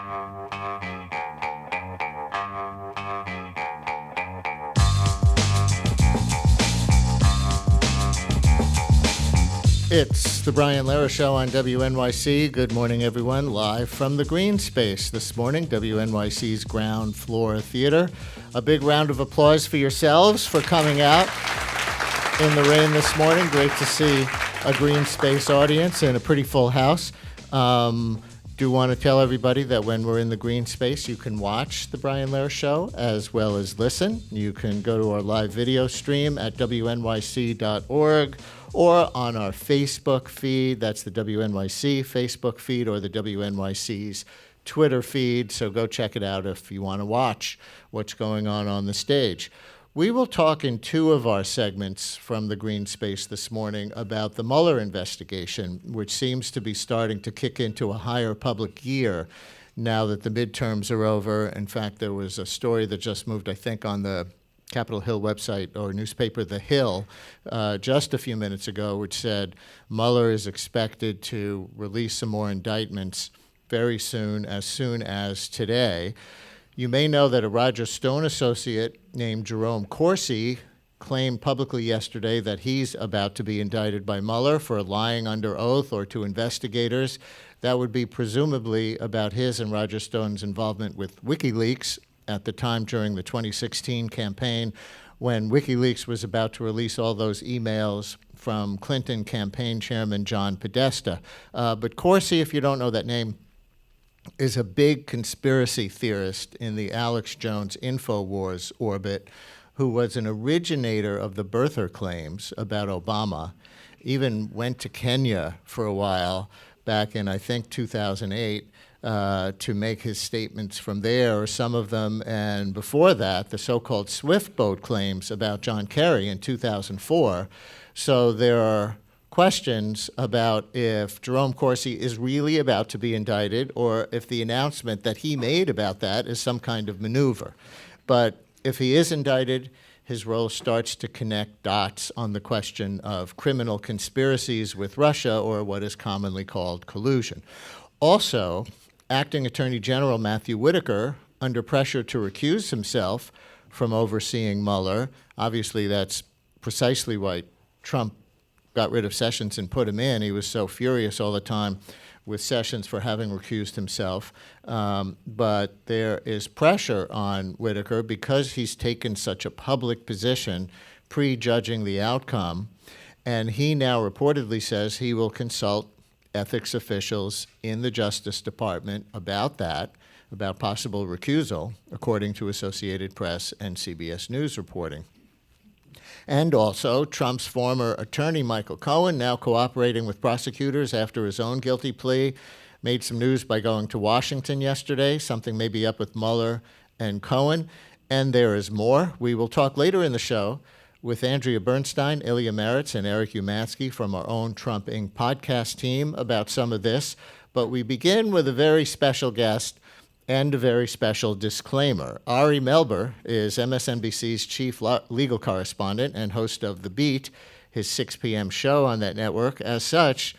It's the Brian Lehrer Show on WNYC. Good morning, everyone. Live from the Greene Space this morning, WNYC's ground floor theater. A big round of applause for yourselves for coming out in the rain this morning. Great to see a Greene Space audience and a pretty full house. Do want to tell everybody that when we're in the Greene Space, you can watch the Brian Lehrer Show as well as listen. You can go to our live video stream at WNYC.org or on our Facebook feed. That's the WNYC Facebook feed or the WNYC's Twitter feed. So go check it out if you want to watch what's going on the stage. We will talk in two of our segments from the Greene Space this morning about the Mueller investigation, which seems to be starting to kick into a higher public gear now that the midterms are over. In fact, there was a story that just moved, I think, on the Capitol Hill website or newspaper The Hill just a few minutes ago, which said Mueller is expected to release some more indictments very soon as today. You may know that a Roger Stone associate named Jerome Corsi claimed publicly yesterday that he's about to be indicted by Mueller for lying under oath or to investigators. That would be presumably about his and Roger Stone's involvement with WikiLeaks at the time during the 2016 campaign when WikiLeaks was about to release all those emails from Clinton campaign chairman John Podesta. But Corsi, if you don't know that name, is a big conspiracy theorist in the Alex Jones InfoWars orbit who was an originator of the birther claims about Obama, even went to Kenya for a while back in, I think, 2008 to make his statements from there, or some of them, and before that, the so-called Swift boat claims about John Kerry in 2004. So there are questions about if Jerome Corsi is really about to be indicted or if the announcement that he made about that is some kind of maneuver. But if he is indicted, his role starts to connect dots on the question of criminal conspiracies with Russia, or what is commonly called collusion. Also, Acting Attorney General Matthew Whitaker, under pressure to recuse himself from overseeing Mueller, obviously that's precisely why Trump got rid of Sessions and put him in. He was so furious all the time with Sessions for having recused himself. But there is pressure on Whitaker because he's taken such a public position prejudging the outcome. And he now reportedly says he will consult ethics officials in the Justice Department about that, about possible recusal, according to Associated Press and CBS News reporting. And also, Trump's former attorney, Michael Cohen, now cooperating with prosecutors after his own guilty plea, made some news by going to Washington yesterday. Something may be up with Mueller and Cohen. And there is more. We will talk later in the show with Andrea Bernstein, Ilya Meritz, and Eric Umansky from our own Trump Inc. podcast team about some of this. But we begin with a very special guest and a very special disclaimer. Ari Melber is MSNBC's chief legal correspondent and host of The Beat, his 6 p.m. show on that network. As such,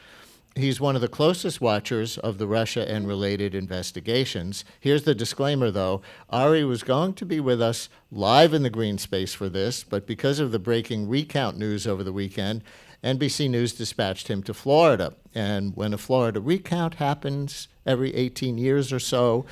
he's one of the closest watchers of the Russia and related investigations. Here's the disclaimer, though. Ari was going to be with us live in the Greene Space for this, but because of the breaking recount news over the weekend, NBC News dispatched him to Florida. And when a Florida recount happens every 18 years or so,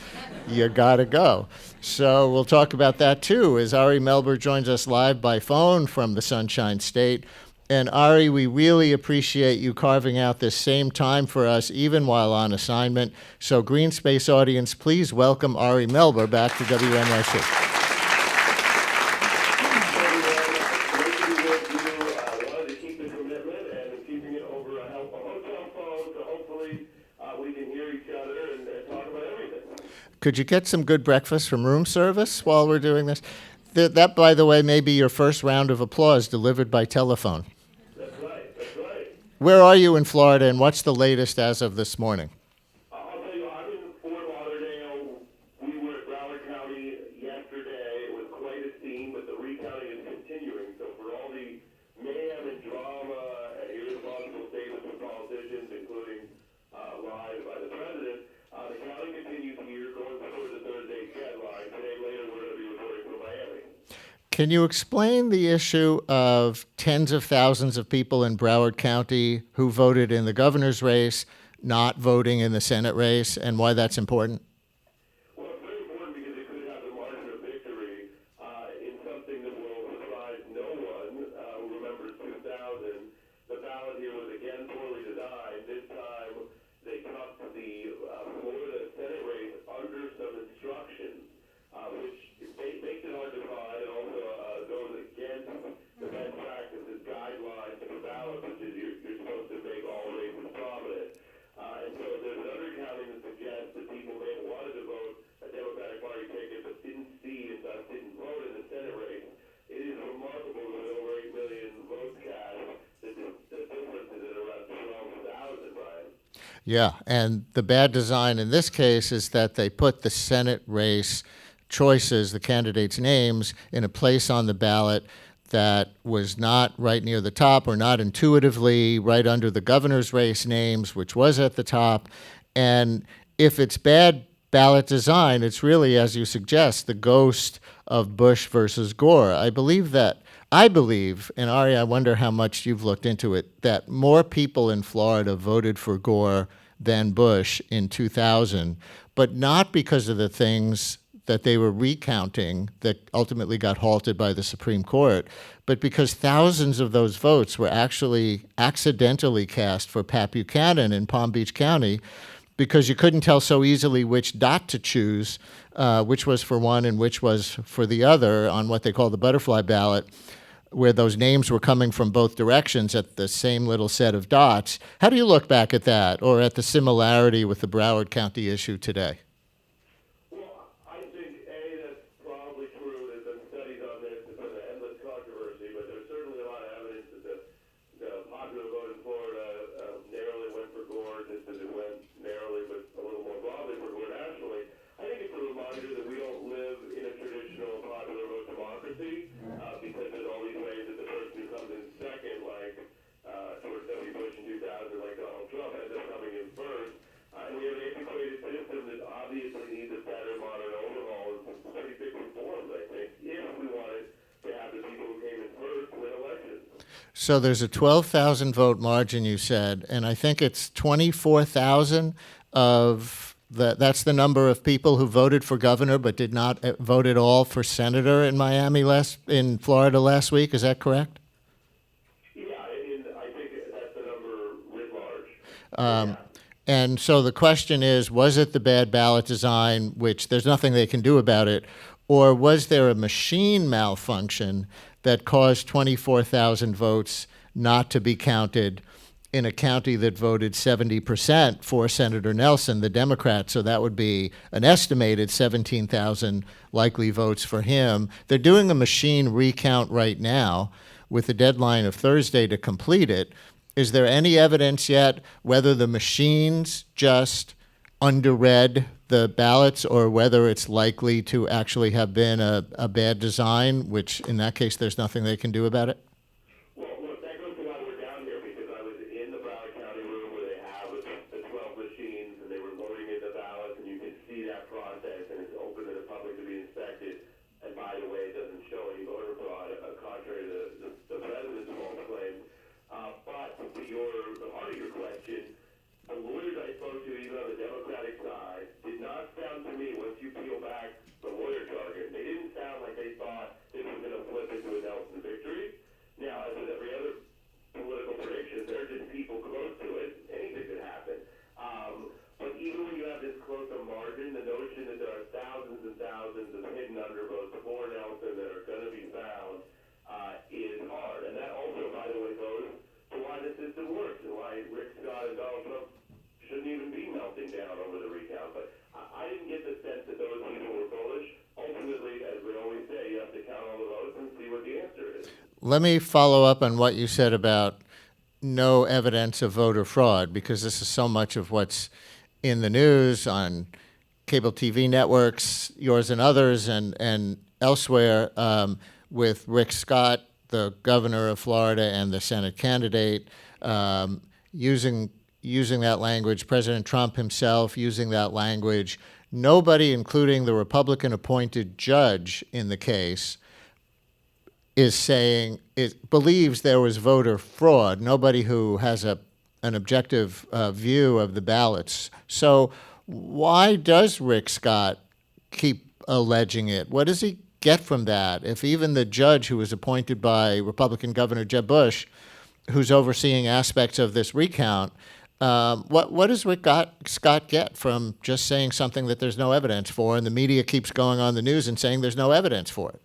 you gotta go. So we'll talk about that too, as Ari Melber joins us live by phone from the Sunshine State. And Ari, we really appreciate you carving out this same time for us, even while on assignment. So Greene Space audience, please welcome Ari Melber back to WNYC. Could you get some good breakfast from room service while we're doing this? That, by the way, may be your first round of applause delivered by telephone. That's right, that's right. Where are you in Florida, and what's the latest as of this morning? I'll tell you, I'm in Fort Lauderdale. We were at Broward County yesterday. It was quite a scene, but the recounting is continuing. So for all the mayhem and drama and irresponsible statements from politicians, including lies by the president, the counting continues here, going Can you explain the issue of tens of thousands of people in Broward County who voted in the governor's race, not voting in the Senate race, and why that's important? Well, it's very important because it could have the margin of victory in something that will surprise no one who remembers 2000. The ballot here was again poorly designed. This time they tucked the Florida Senate race under some instructions, which makes it hard to find and also goes against the best practices guidelines for ballot, which is you're supposed to make all races prominent. And so there's an undercounting that suggests that people may have wanted to vote a Democratic Party ticket but didn't see and thus didn't vote in the Senate race. It is remarkable with over 8 million votes cast that the difference is at around 12,000, Brian. Yeah, and the bad design in this case is that they put the Senate race choices, the candidates' names, in a place on the ballot that was not right near the top or not intuitively right under the governor's race names, which was at the top. And if it's bad ballot design, it's really, as you suggest, the ghost of Bush versus Gore. I believe, and Ari, I wonder how much you've looked into it, that more people in Florida voted for Gore than Bush in 2000, but not because of the things that they were recounting that ultimately got halted by the Supreme Court, but because thousands of those votes were actually accidentally cast for Pat Buchanan in Palm Beach County, because you couldn't tell so easily which dot to choose, which was for one and which was for the other on what they call the butterfly ballot, where those names were coming from both directions at the same little set of dots. How do you look back at that, or at the similarity with the Broward County issue today? Because there's all these ways that the person who comes in second, like George W. Bush in 2000, like Donald Trump, ends up coming in first. And we have an antiquated system that obviously needs a better modern overhaul and some pretty big reforms, I think, if we wanted to have the people who came in first win elections. So there's a 12,000 vote margin, you said, and I think it's 24,000 of that's the number of people who voted for governor but did not vote at all for senator in in Florida last week. Is that correct? Yeah, I think that's the number writ large. Yeah. And so the question is, was it the bad ballot design, which there's nothing they can do about it, or was there a machine malfunction that caused 24,000 votes not to be counted in a county that voted 70% for Senator Nelson, the Democrat, so that would be an estimated 17,000 likely votes for him. They're doing a machine recount right now with a deadline of Thursday to complete it. Is there any evidence yet whether the machines just underread the ballots or whether it's likely to actually have been a bad design, which in that case there's nothing they can do about it? Let me follow up on what you said about no evidence of voter fraud, because this is so much of what's in the news on cable TV networks, yours and others, and elsewhere, with Rick Scott, the governor of Florida and the Senate candidate, using that language, President Trump himself using that language, nobody, including the Republican-appointed judge in the case, is saying it believes there was voter fraud. Nobody who has an objective view of the ballots. So why does Rick Scott keep alleging it? What does he get from that? If even the judge who was appointed by Republican Governor Jeb Bush, who's overseeing aspects of this recount, what does Scott get from just saying something that there's no evidence for, and the media keeps going on the news and saying there's no evidence for it?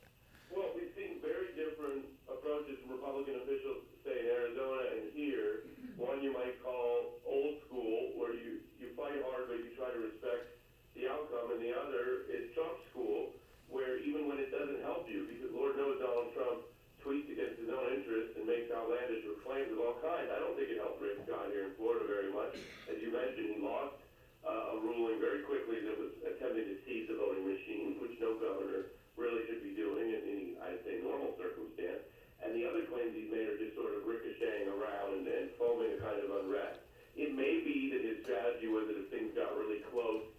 Well, we've seen very different approaches from Republican officials, say in Arizona and here. One you might call old school, where you fight hard but you try to respect the outcome, and the other is Trump school, where even when it doesn't help you, because Lord knows Donald Trump tweets against his own interests and makes outlandish claims of all kinds. I don't think it helped Rick Scott here in Florida very much. As you mentioned, he lost a ruling very quickly that was attempting to seize the voting machine, which no governor really should be doing in any, I'd say, normal circumstance. And the other claims he's made are just sort of ricocheting around and foaming a kind of unrest. It may be that his strategy was that if things got really close,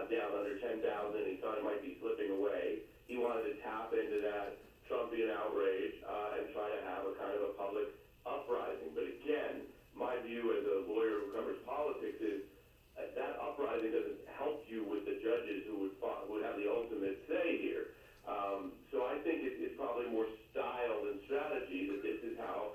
down under 10,000, he thought it might be slipping away. He wanted to tap into that Trumpian outrage and try to have a kind of a public uprising. But again, my view as a lawyer who covers politics is that uprising doesn't help you with the judges who would have the ultimate say here. So I think it's probably more style than strategy that this is how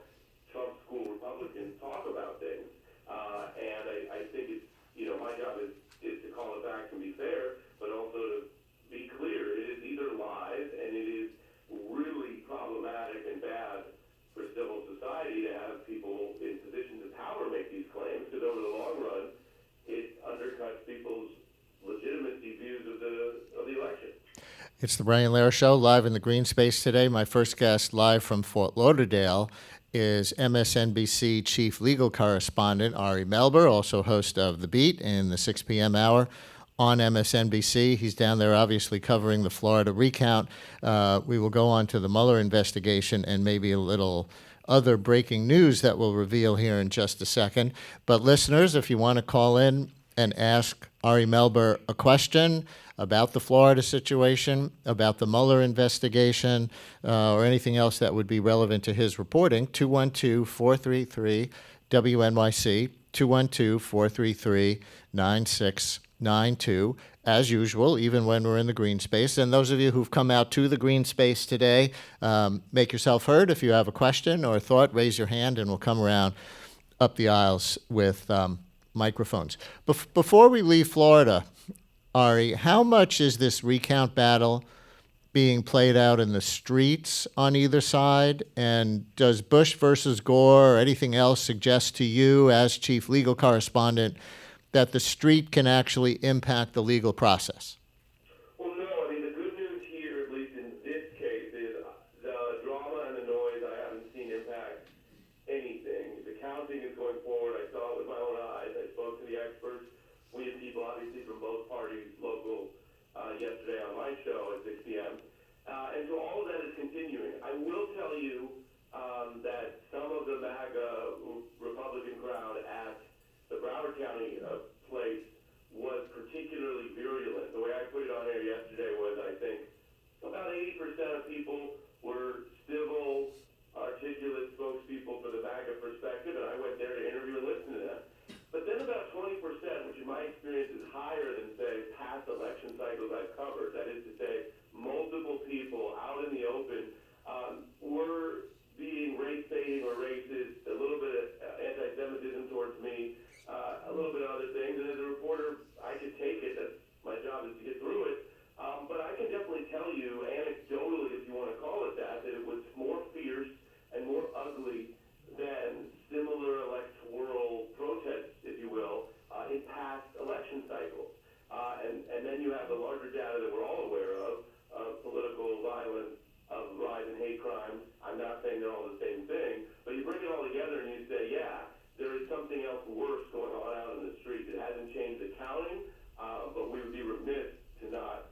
Trump school Republicans talk about things. And I think it's, my job is to call it back and be fair, but also to be clear. It is either lies, and it is really problematic and bad for civil society to have people in positions of power make these claims, because over the long run, it undercuts people's legitimacy views of the election. It's the Brian Lehrer Show, live in the Greene Space today. My first guest, live from Fort Lauderdale, is MSNBC chief legal correspondent Ari Melber, also host of The Beat in the 6 p.m. hour on MSNBC. He's down there obviously covering the Florida recount. We will go on to the Mueller investigation and maybe a little other breaking news that we'll reveal here in just a second. But listeners, if you want to call in and ask Ari Melber a question about the Florida situation, about the Mueller investigation, or anything else that would be relevant to his reporting, 212-433-WNYC, 212-433-9692. As usual, even when we're in the Greene Space. And those of you who've come out to the Greene Space today, make yourself heard. If you have a question or a thought, raise your hand and we'll come around up the aisles with microphones. Before we leave Florida, Ari, how much is this recount battle being played out in the streets on either side? And does Bush versus Gore or anything else suggest to you as chief legal correspondent that the street can actually impact the legal process? Well, no. I mean, the good news here, at least in this case, is the drama and the noise I haven't seen impact anything. The counting is going forward. I saw it with my own eyes. I spoke to the experts. We had people, obviously, from both parties, local, yesterday on my show at 6 p.m. And so all of that is continuing. I will tell you that some of the MAGA Republican crowd at the Broward County place was particularly virulent. The way I put it on air yesterday was, I think, about 80% of people were civil, articulate spokespeople for the MAGA perspective, and I went there to interview and listen to them. But then about 20%, which in my experience is higher than, say, past election cycles I've covered, that is to say, multiple people out in the open, were being race-baiting or racist, a little bit of anti-Semitism towards me, a little bit of other things. And as a reporter, I could take it. That's my job, is to get through it. But I can definitely tell you, anecdotally, if you want to call it that it was more fierce and more ugly than similar electoral protests, if you will, in past election cycles. And then you have the larger data that we're all aware of political violence, of rise in hate crimes. I'm not saying they're all the same thing, but you bring it all together and you say, yeah, there is something else worse going on out in the streets. It hasn't changed the counting, but we would be remiss to not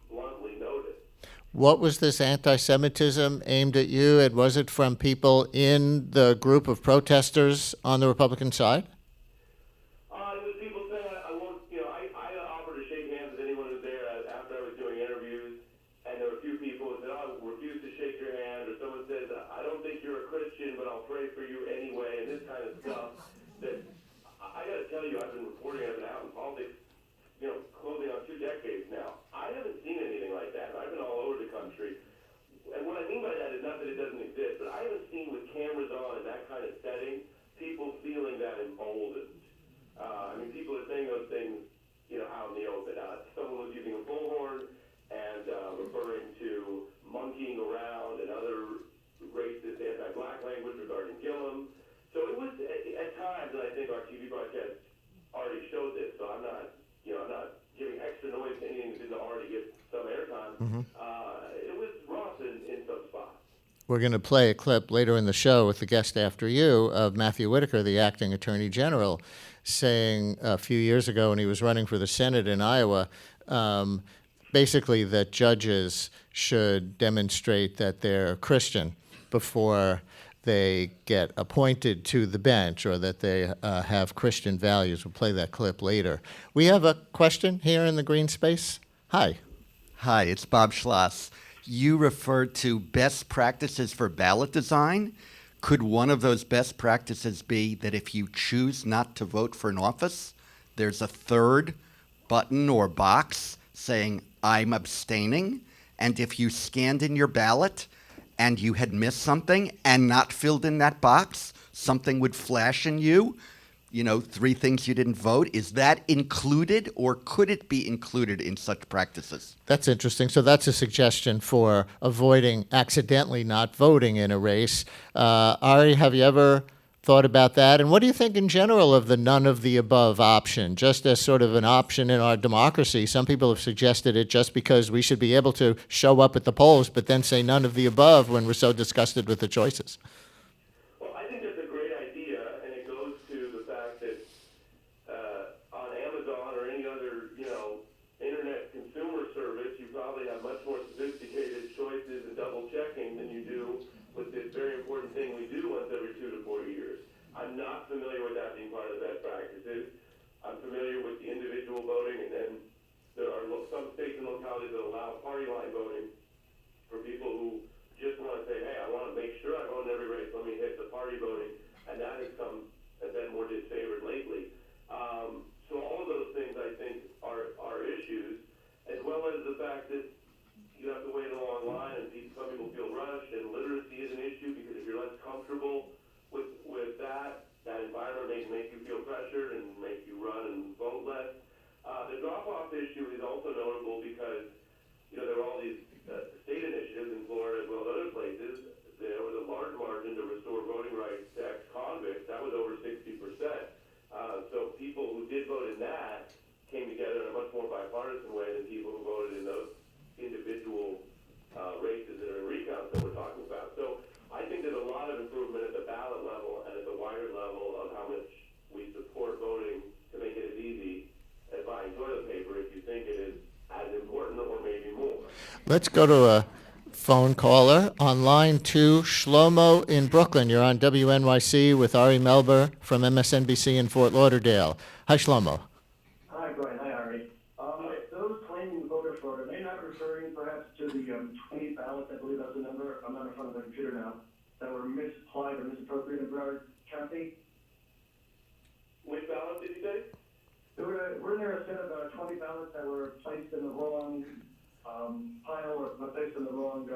bluntly note it. What was this anti-Semitism aimed at you, and was it from people in the group of protesters on the Republican side? It was people saying, I won't, I offered to shake hands with anyone who was there after I was doing interviews, and there were a few people who said, I refuse to shake your hand. I'll pray for you anyway, and this kind of stuff. That I got to tell you, I've been reporting, I've been out in politics, closing on 2 decades now. I haven't seen anything like that. I've been all over the country. And what I mean by that is not that it doesn't exist, but I haven't seen with cameras on in that kind of setting, people feeling that emboldened. People are saying those things, out in the open. Someone was using a bullhorn and referring to monkeying around and other racist anti-black language regarding Gillum. So it was at times, and I think our TV broadcast already showed this, so I'm not giving extra noise to anything that didn't already get some airtime. It was rough in some spots. We're going to play a clip later in the show with the guest after you of Matthew Whitaker, the acting attorney general, saying a few years ago when he was running for the Senate in Iowa, basically that judges should demonstrate that they're Christian before they get appointed to the bench, or that they have Christian values. We'll play that clip later. We have a question here in the Greene Space. Hi. Hi, it's Bob Schloss. You referred to best practices for ballot design. Could one of those best practices be that if you choose not to vote for an office, there's a third button or box saying, I'm abstaining? And if you scanned in your ballot and you had missed something and not filled in that box, something would flash in you, 3 things you didn't vote. Is that included, or could it be included in such practices? That's interesting. So that's a suggestion for avoiding accidentally not voting in a race. Ari, have you ever thought about that? And what do you think in general of the none of the above option, just as sort of an option in our democracy? Some people have suggested it just because we should be able to show up at the polls, but then say none of the above when we're so disgusted with the choices. Well, I think that's a great idea, and it goes to the fact that on Amazon or any other, internet consumer service, you probably have much more sophisticated choices and double checking than you do with this very important thing we do once every 2 to 4 years. I'm not familiar with that being part of the best practices. I'm familiar with the individual voting, and then there are some states and localities that allow party line voting for people who just want to say, hey, I want to make sure I vote in every race, let me hit the party voting, and that has been more disfavored lately. So all of those things, I think, are issues, as well as the fact that you have to wait in a long line, and some people feel rushed, and literacy is an issue, because if you're less comfortable with that environment may make you feel pressured and make you run and vote less. The drop-off issue is also notable because, there were all these state initiatives in Florida as well as other places. There was a large margin to restore voting rights to ex-convicts. That was over 60%. So people who did vote in that came together in a much more bipartisan way than people who voted in those individual races that are in recounts that we're talking about. So I think there's a lot of improvement at the ballot level and at the wider level of how much we support voting to make it as easy as buying toilet paper, if you think it is as important or maybe more. Let's go to a phone caller on line 2, Shlomo in Brooklyn. You're on WNYC with Ari Melber from MSNBC in Fort Lauderdale. Hi, Shlomo. Hi, Brian. Hi, Ari. Those claiming voter fraud, are they not referring perhaps to the 20 ballots, I believe that's the number, I'm not in front of the computer now, that were misapplied or misappropriated in Broward County? Which ballots did you say? Weren't there a set of 20 ballots that were placed in the wrong pile, or placed in the wrong...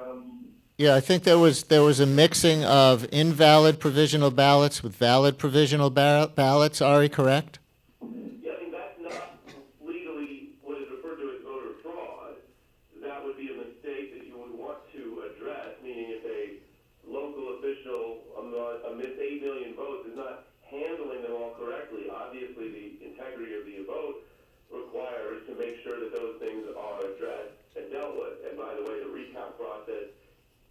Yeah, I think there was a mixing of invalid provisional ballots with valid provisional ballots. Ari, correct? Yeah, that's not legally what is referred to as voter fraud. That would be a mistake that you would want to address, meaning if a local official amidst 8 million votes is not handling them all correctly, obviously the integrity of the vote requires to make sure that those things are addressed and dealt with. And by the way, the recount process,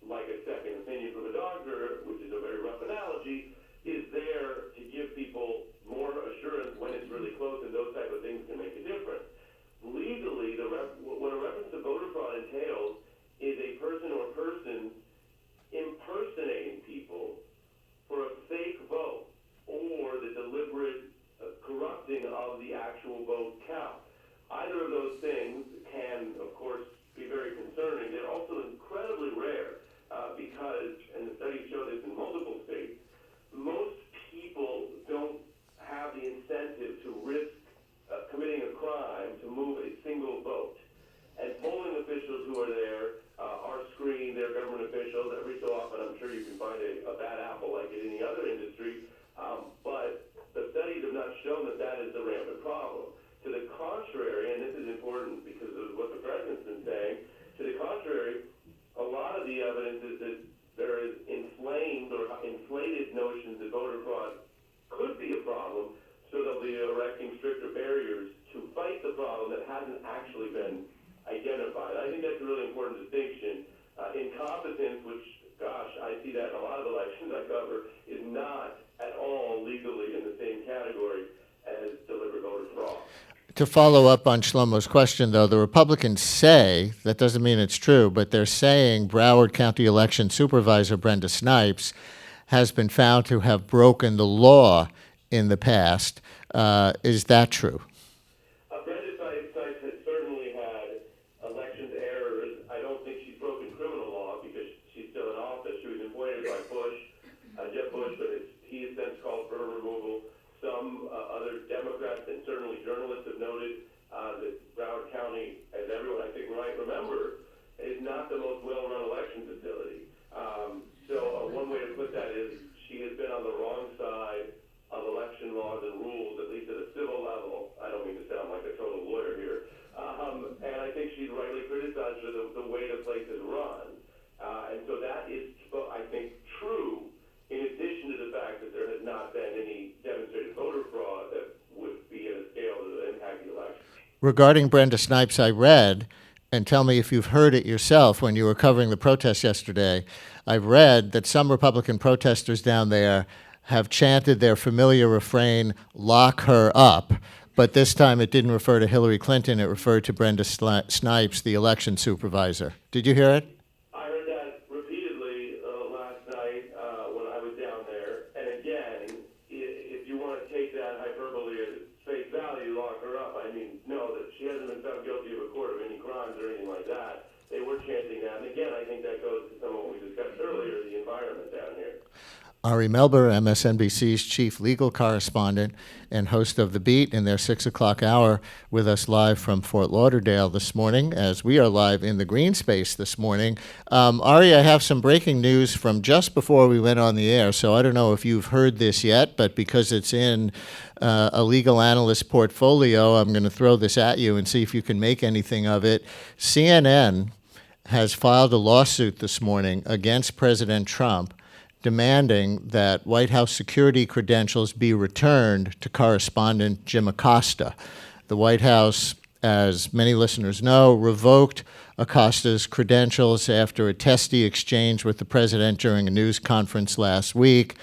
like a second opinion from a doctor, which is a very rough analogy, is there to give people more assurance when a bad apple like in any other industry, but the studies have not shown that that is the rampant problem. To the contrary, and this is important because of what the president's been saying, to the contrary, a lot of the evidence is that there is inflamed or inflated notions that voter fraud could be a problem, so they'll be erecting stricter barriers to fight the problem that hasn't actually been identified. I think that's a really important distinction. Incompetence, which, gosh, I see that in a lot of elections I cover, is not at all legally in the same category as deliberate voter fraud. To follow up on Shlomo's question, though, the Republicans say, that doesn't mean it's true, but they're saying Broward County Election Supervisor Brenda Snipes has been found to have broken the law in the past. Is that true? Brenda Snipes has certainly had elections errors. I don't think she's broken criminal law because she's still in office. She was appointed by Jeb Bush, but he has since called for her removal. Some other Democrats and certainly journalists have noted that Broward County, as everyone I think might remember, is not the most well-run election facility. So one way to put that is she has been on the wrong side of election laws and rules, at least at a civil level. I don't mean to sound like a total lawyer here. And I think she's rightly criticized for the way the place is run. And so that is, I think, true, in addition to the fact that there has not been any demonstrated voter fraud that would be at a scale to impact the election. Regarding Brenda Snipes, I read, and tell me if you've heard it yourself when you were covering the protests yesterday, I've read that some Republican protesters down there have chanted their familiar refrain, "Lock her up," but this time it didn't refer to Hillary Clinton, it referred to Brenda Snipes, the election supervisor. Did you hear it? I heard that repeatedly last night when I was down there. And again, if you want to take that hyperbole at face value, lock her up, I mean, no, that she hasn't been found guilty of a court of any crimes or anything like that. They were chanting that. And again, I think that goes to some of what we discussed earlier, the environment down here. Ari Melber, MSNBC's chief legal correspondent and host of The Beat in their 6 o'clock hour, with us live from Fort Lauderdale this morning, as we are live in the Greene Space this morning. Ari, I have some breaking news from just before we went on the air, so I don't know if you've heard this yet, but because it's in a legal analyst portfolio, I'm going to throw this at you and see if you can make anything of it. CNN has filed a lawsuit this morning against President Trump, demanding that White House security credentials be returned to correspondent Jim Acosta. The White House, as many listeners know, revoked Acosta's credentials after a testy exchange with the president during a news conference last week.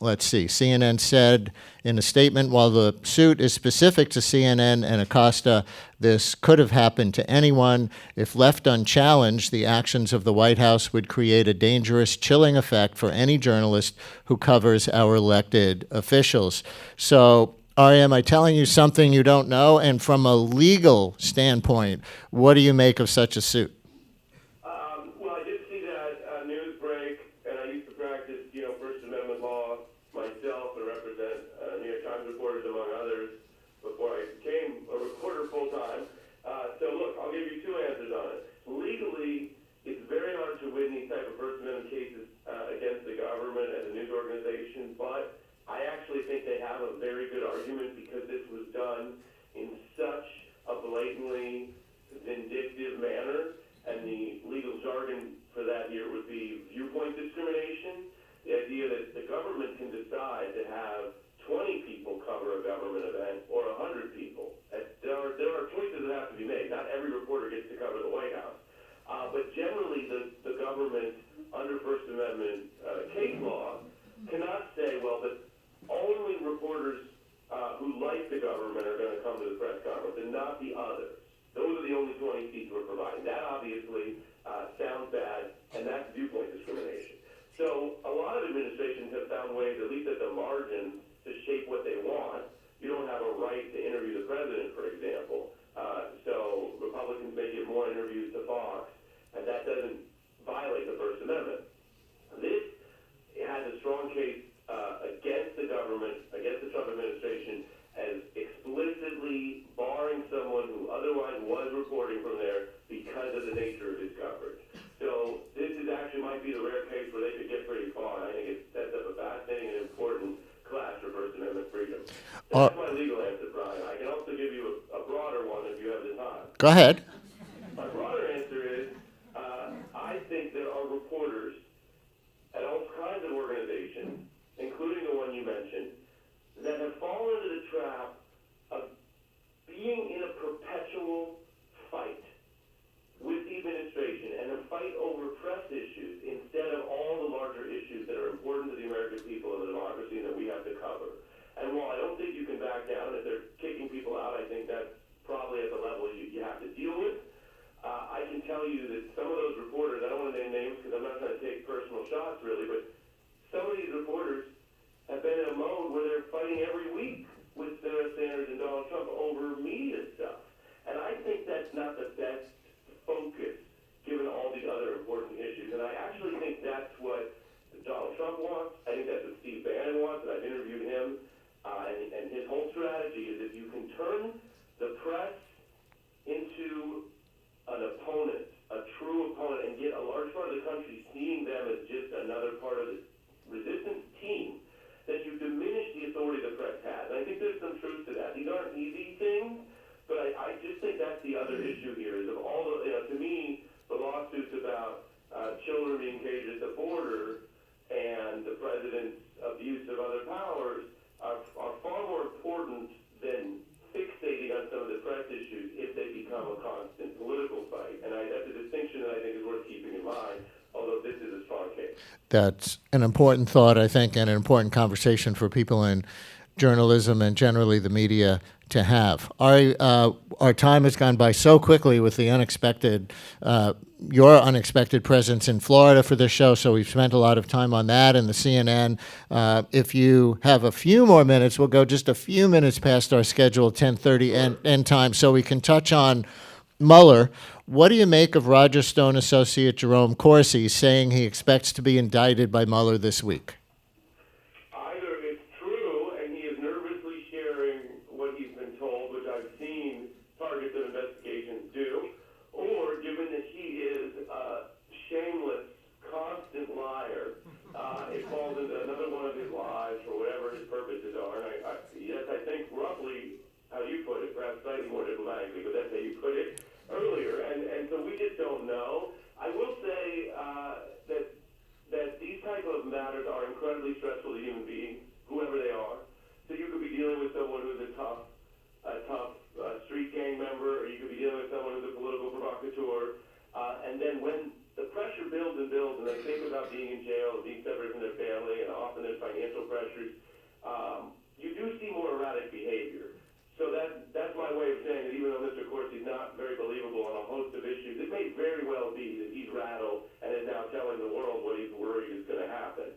Let's see. CNN said in a statement, while the suit is specific to CNN and Acosta, this could have happened to anyone. If left unchallenged, the actions of the White House would create a dangerous, chilling effect for any journalist who covers our elected officials. So, Ari, am I telling you something you don't know? And from a legal standpoint, what do you make of such a suit? Well, I did see that news break, and I used to practice, First Amendment law myself and represent New York Times reporters, among others, before I became a reporter full-time. So, look, I'll give you two answers on it. Legally, it's very hard to win these type of First Amendment cases against the government as a news organization, but I actually think they have a very good argument because this was done in such a blatantly vindictive manner, and the legal jargon for that here would be viewpoint discrimination. The idea that the government can decide to have 20 people cover a government event or 100 people. There are choices that have to be made. Not every reporter gets to cover the White House. But generally, the government, under First Amendment case law, cannot say, well, that only reporters who like the government are going to come to the press conference and not the others. Those are the only 20 seats we're providing. That obviously sounds bad, and that's viewpoint discrimination. So a lot of administrations have found ways, at least at the margin, to shape what they want. You don't have a right to interview the president, for example. So Republicans may give more interviews to Fox, and that doesn't violate the First Amendment. This has a strong case against the government, against the Trump administration, as explicitly barring someone who otherwise was reporting from there because of the nature of his Go ahead. My broader answer is, I think there are reporters at all kinds of organizations, including the one you mentioned, that have fallen into the trap of being in a perpetual fight with the administration and a fight over press issues instead of all the larger issues that are important to the American people and the democracy that we have to cover. And while I don't think you can back down, if they're kicking people out, I think that's probably at the level you have to deal with. I can tell you that some of those reporters, I don't want to name names because I'm not trying to take personal shots really, but some of these reporters have been in a mode where they're fighting every week with Sanders and Donald Trump over media stuff. And I think that's not the best focus given all the other important issues. And I actually think that's what Donald Trump wants. I think that's what Steve Bannon wants, and I've interviewed him. And his whole strategy is if you can turn the press into an opponent, a true opponent, and get a large part of the country seeing them as just another part of the resistance team, that you diminish the authority the press has. And I think there's some truth to that. These aren't easy things, but I just think that's the other issue here is of all the, to me, the lawsuits about children being caged at the border and the president's abuse of other powers are far more important than fixating on some of the press issues if they become a constant political fight. And that's a distinction that I think is worth keeping in mind, although this is a strong case. That's an important thought, I think, and an important conversation for people in journalism and generally the media to have. Our time has gone by so quickly with the unexpected, your unexpected presence in Florida for this show, so we've spent a lot of time on that and the CNN. If you have a few more minutes, we'll go just a few minutes past our scheduled 10:30 end time so we can touch on Mueller. What do you make of Roger Stone associate Jerome Corsi saying he expects to be indicted by Mueller this week? Either it's true and he is nervously sharing what he's been told, which I've seen targets of investigations do, or given that he is a shameless, constant liar, it falls into another one of his lies for whatever his purposes are. And yes, I think roughly how you put it, perhaps slightly more diplomatically, but that's how you put it earlier. And so we just don't know. I will say that these type of matters are incredibly stressful to human beings, whoever they are. So you could be dealing with someone who's a tough street gang member, or you could be dealing with someone who's a political provocateur. And then when the pressure builds and builds, and they think about being in jail, and being separate from their family, and often there's financial pressures, you do see more erratic behavior. So that's my way of saying that even though Mr. Corsi's not very believable on a host of issues, it may very well be that he's rattled and is now telling the world what he's worried is going to happen.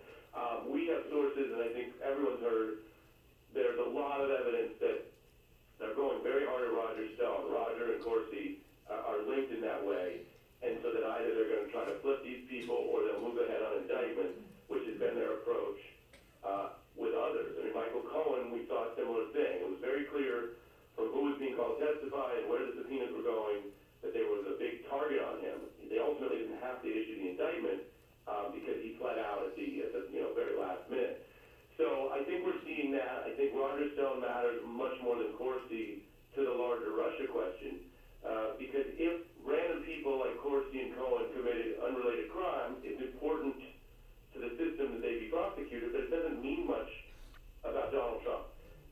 We have sources, and I think everyone's heard, there's a lot of evidence that they're going very hard at Roger Stone. Roger and Corsi are linked in that way, and so that either they're going to try to flip these people or they'll move ahead on indictment, which has been their approach with others. I mean, Michael Cohen, we saw a similar thing. It was very clear from who was being called to testify and where the subpoenas were going that there was a big target on him. They ultimately didn't have to issue the indictment because he fled out at the very last minute. So I think we're seeing that. I think Roger Stone matters much more than Corsi to the larger Russia question because if random people like Corsi and Cohen committed unrelated crimes, it's important to the system that they be prosecuted, but it doesn't mean much about Donald Trump.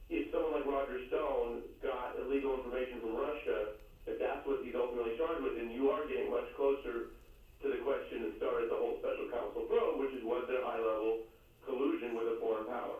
If someone like Roger Stone got illegal information from Russia, if that's what he's ultimately charged with, then you are getting much closer to the question that started the whole special counsel probe, which is was there high-level collusion with a foreign power?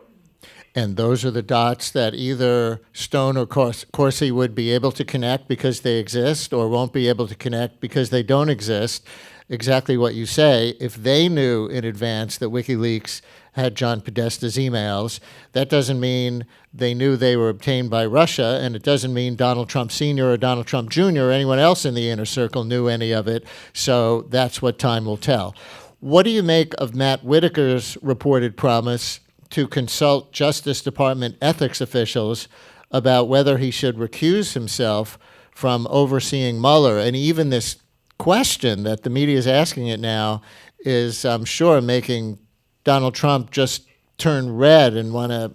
And those are the dots that either Stone or Corsi would be able to connect because they exist or won't be able to connect because they don't exist. Exactly what you say. If they knew in advance that WikiLeaks had John Podesta's emails, that doesn't mean they knew they were obtained by Russia, and it doesn't mean Donald Trump Sr. or Donald Trump Jr. or anyone else in the inner circle knew any of it. So that's what time will tell. What do you make of Matt Whitaker's reported promise to consult Justice Department ethics officials about whether he should recuse himself from overseeing Mueller? And even this question that the media is asking it now is, I'm sure, making Donald Trump just turn red and want to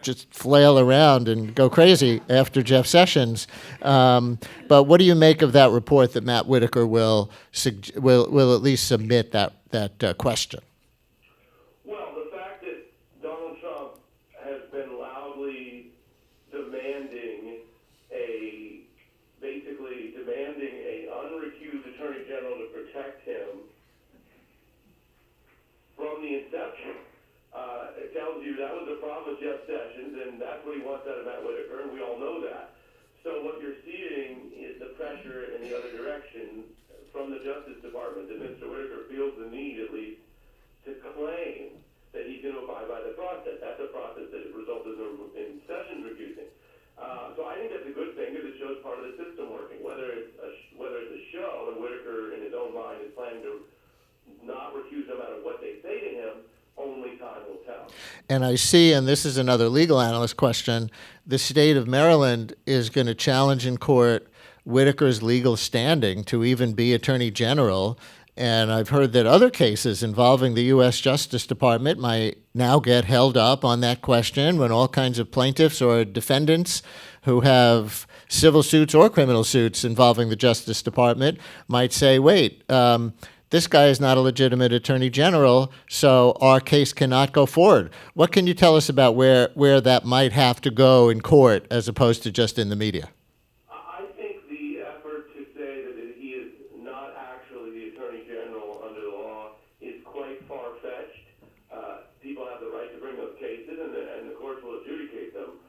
just flail around and go crazy after Jeff Sessions. But what do you make of that report that Matt Whitaker will at least submit that question? Well, the fact that Donald Trump has been loudly demanding a unrecused Attorney General to protect him from the inception. It tells you that was the problem with Jeff Sessions, and that's what he wants out of Matt Whitaker, and we all know that. So what you're seeing is the pressure in the other direction from the Justice Department, that Mr. Whitaker feels the need, at least, to claim that he's going to abide by the process. That's a process that resulted in Sessions recusing. So I think that's a good thing, because it shows part of the system working. Whether it's a show, and Whitaker in his own mind is planning to not recuse no matter what they say to him, only time will tell. And I see, and this is another legal analyst question, the state of Maryland is going to challenge in court Whitaker's legal standing to even be Attorney General. And I've heard that other cases involving the U.S. Justice Department might now get held up on that question, when all kinds of plaintiffs or defendants who have civil suits or criminal suits involving the Justice Department might say, wait, this guy is not a legitimate Attorney General, so our case cannot go forward. What can you tell us about where that might have to go in court as opposed to just in the media? I think the effort to say that he is not actually the Attorney General under the law is quite far-fetched. People have the right to bring those cases, and the courts will adjudicate them.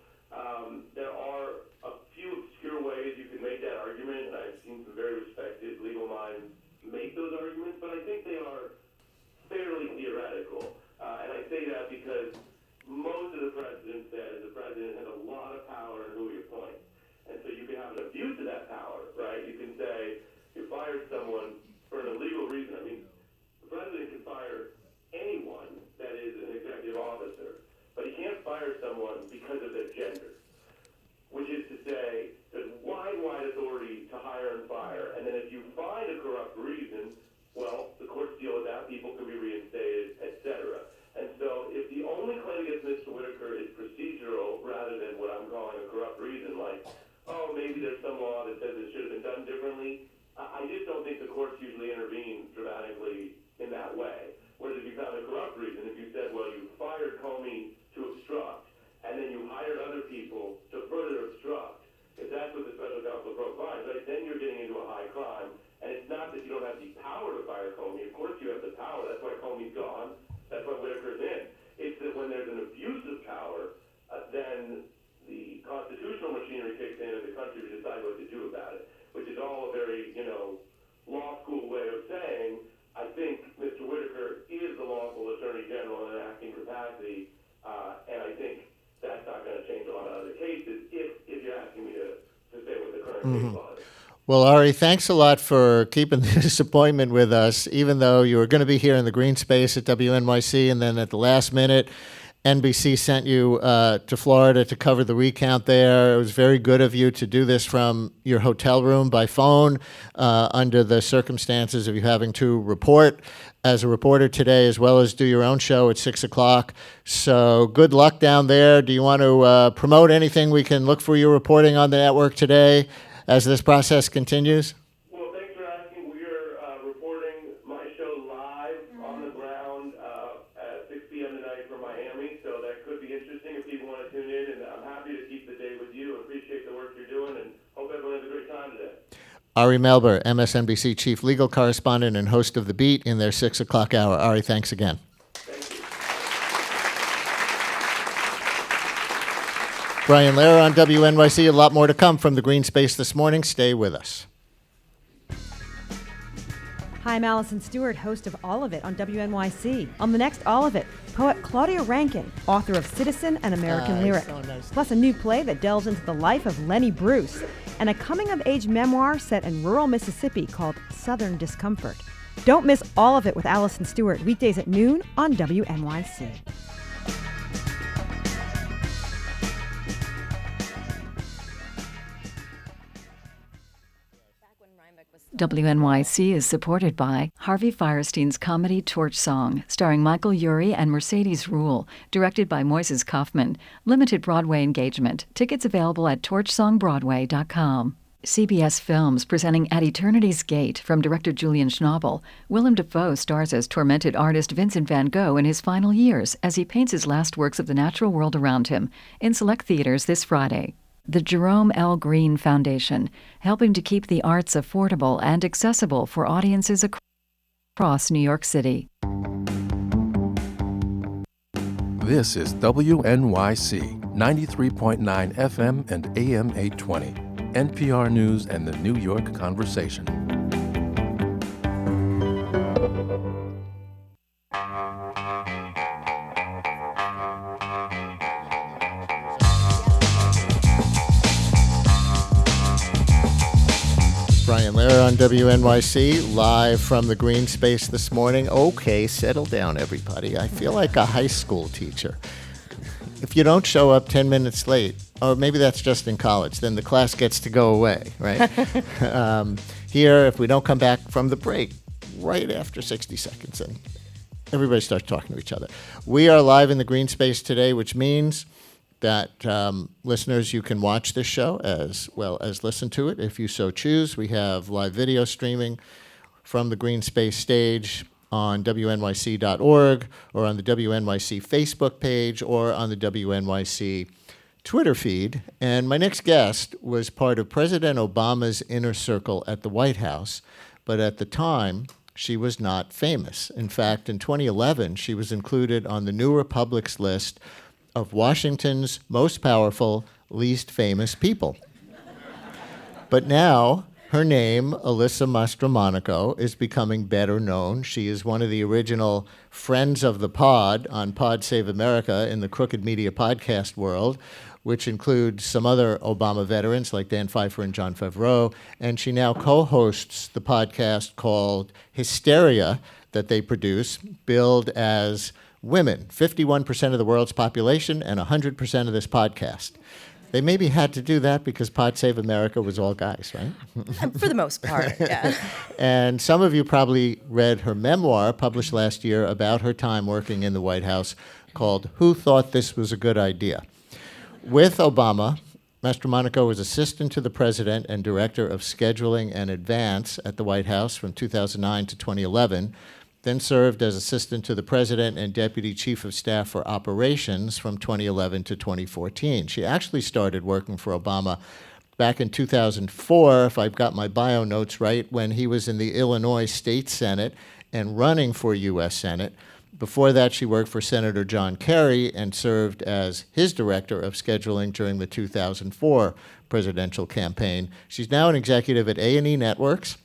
There are a few obscure ways you can make that argument, and I've seen some very respected legal minds make those arguments, but I think they are fairly theoretical. And I say that because most of the precedent says the president has a lot of power in who he appoints. And so you can have an abuse of that power, right? You can say you fired someone for an illegal reason. I mean, the president can fire anyone that is an executive officer, but he can't fire someone because of their gender, which is to say there's wide authority to hire and fire. And then if you find a corrupt reason, well, the courts deal with that, people can be reinstated, etc. And so if the only claim against Mr. Whitaker is procedural rather than what I'm calling a corrupt reason, like, oh, maybe there's some law that says it should have been done differently, I just don't think the courts usually intervene dramatically in that way. Whereas if you found a corrupt reason, if you said, well, you fired Comey to obstruct, and then you hired other people to further obstruct, if that's what the special counsel provides, right, then you're getting into a high crime. And it's not that you don't have the power to fire Comey. Of course you have the power. That's why Comey's gone. That's why Whitaker's in. It's that when there's an abuse of power, then the constitutional machinery kicks in and the country to decide what to do about it, which is all a very, law school way of saying, I think Mr. Whitaker is the lawful Attorney General in an acting capacity, and I think that's not going to change a lot of other cases if you're asking me to stay with the current case law. Well, Ari, thanks a lot for keeping this appointment with us, even though you were going to be here in the Greene Space at WNYC, and then at the last minute, NBC sent you to Florida to cover the recount there. It was very good of you to do this from your hotel room by phone under the circumstances of you having to report as a reporter today, as well as do your own show at 6 o'clock. So good luck down there. Do you want to promote anything we can look for you reporting on the network today as this process continues? Well, thanks for asking. We are reporting my show live on the ground at 6 p.m. tonight from Miami, so that could be interesting if people want to tune in, and I'm happy to keep the day with you. Appreciate the work you're doing, and hope everyone has a great time today. Ari Melber, MSNBC chief legal correspondent and host of The Beat in their 6 o'clock hour. Ari, thanks again. Brian Lehrer on WNYC. A lot more to come from the Greene Space this morning. Stay with us. Hi, I'm Allison Stewart, host of All of It on WNYC. On the next All of It, poet Claudia Rankin, author of Citizen and American Lyric. So nice. Plus a new play that delves into the life of Lenny Bruce, and a coming-of-age memoir set in rural Mississippi called Southern Discomfort. Don't miss All of It with Allison Stewart, weekdays at noon on WNYC. WNYC is supported by Harvey Fierstein's comedy Torch Song, starring Michael Urie and Mercedes Ruehl, directed by Moises Kaufman. Limited Broadway engagement. Tickets available at torchsongbroadway.com. CBS Films presenting At Eternity's Gate from director Julian Schnabel. Willem Dafoe stars as tormented artist Vincent van Gogh in his final years as he paints his last works of the natural world around him, in select theaters this Friday. The Jerome L. Greene Foundation, helping to keep the arts affordable and accessible for audiences across New York City. This is WNYC 93.9 FM and AM 820, NPR News and the New York Conversation. Brian Lehrer on WNYC, live from the Greene Space this morning. Okay, settle down, everybody. I feel like a high school teacher. If you don't show up 10 minutes late, or maybe that's just in college, then the class gets to go away, right? Here, if we don't come back from the break right after 60 seconds, and everybody starts talking to each other. We are live in the Greene Space today, which means that listeners, you can watch this show as well as listen to it if you so choose. We have live video streaming from the Greene Space stage on WNYC.org or on the WNYC Facebook page or on the WNYC Twitter feed. And my next guest was part of President Obama's inner circle at the White House, but at the time, she was not famous. In fact, in 2011, she was included on the New Republic's list of Washington's most powerful, least famous people. But now, her name, Alyssa Mastromonaco, is becoming better known. She is one of the original Friends of the Pod on Pod Save America in the Crooked Media podcast world, which includes some other Obama veterans like Dan Pfeiffer and John Favreau. And she now co-hosts the podcast called Hysteria that they produce, billed as women, 51% of the world's population and 100% of this podcast. They maybe had to do that because Pod Save America was all guys, right? For the most part, yeah. And some of you probably read her memoir published last year about her time working in the White House called Who Thought This Was a Good Idea? With Obama, Mastromonaco was assistant to the president and director of scheduling and advance at the White House from 2009 to 2011, then served as assistant to the president and deputy chief of staff for operations from 2011 to 2014. She actually started working for Obama back in 2004, if I've got my bio notes right, when he was in the Illinois State Senate and running for U.S. Senate. Before that, she worked for Senator John Kerry and served as his director of scheduling during the 2004 presidential campaign. She's now an executive at A&E Networks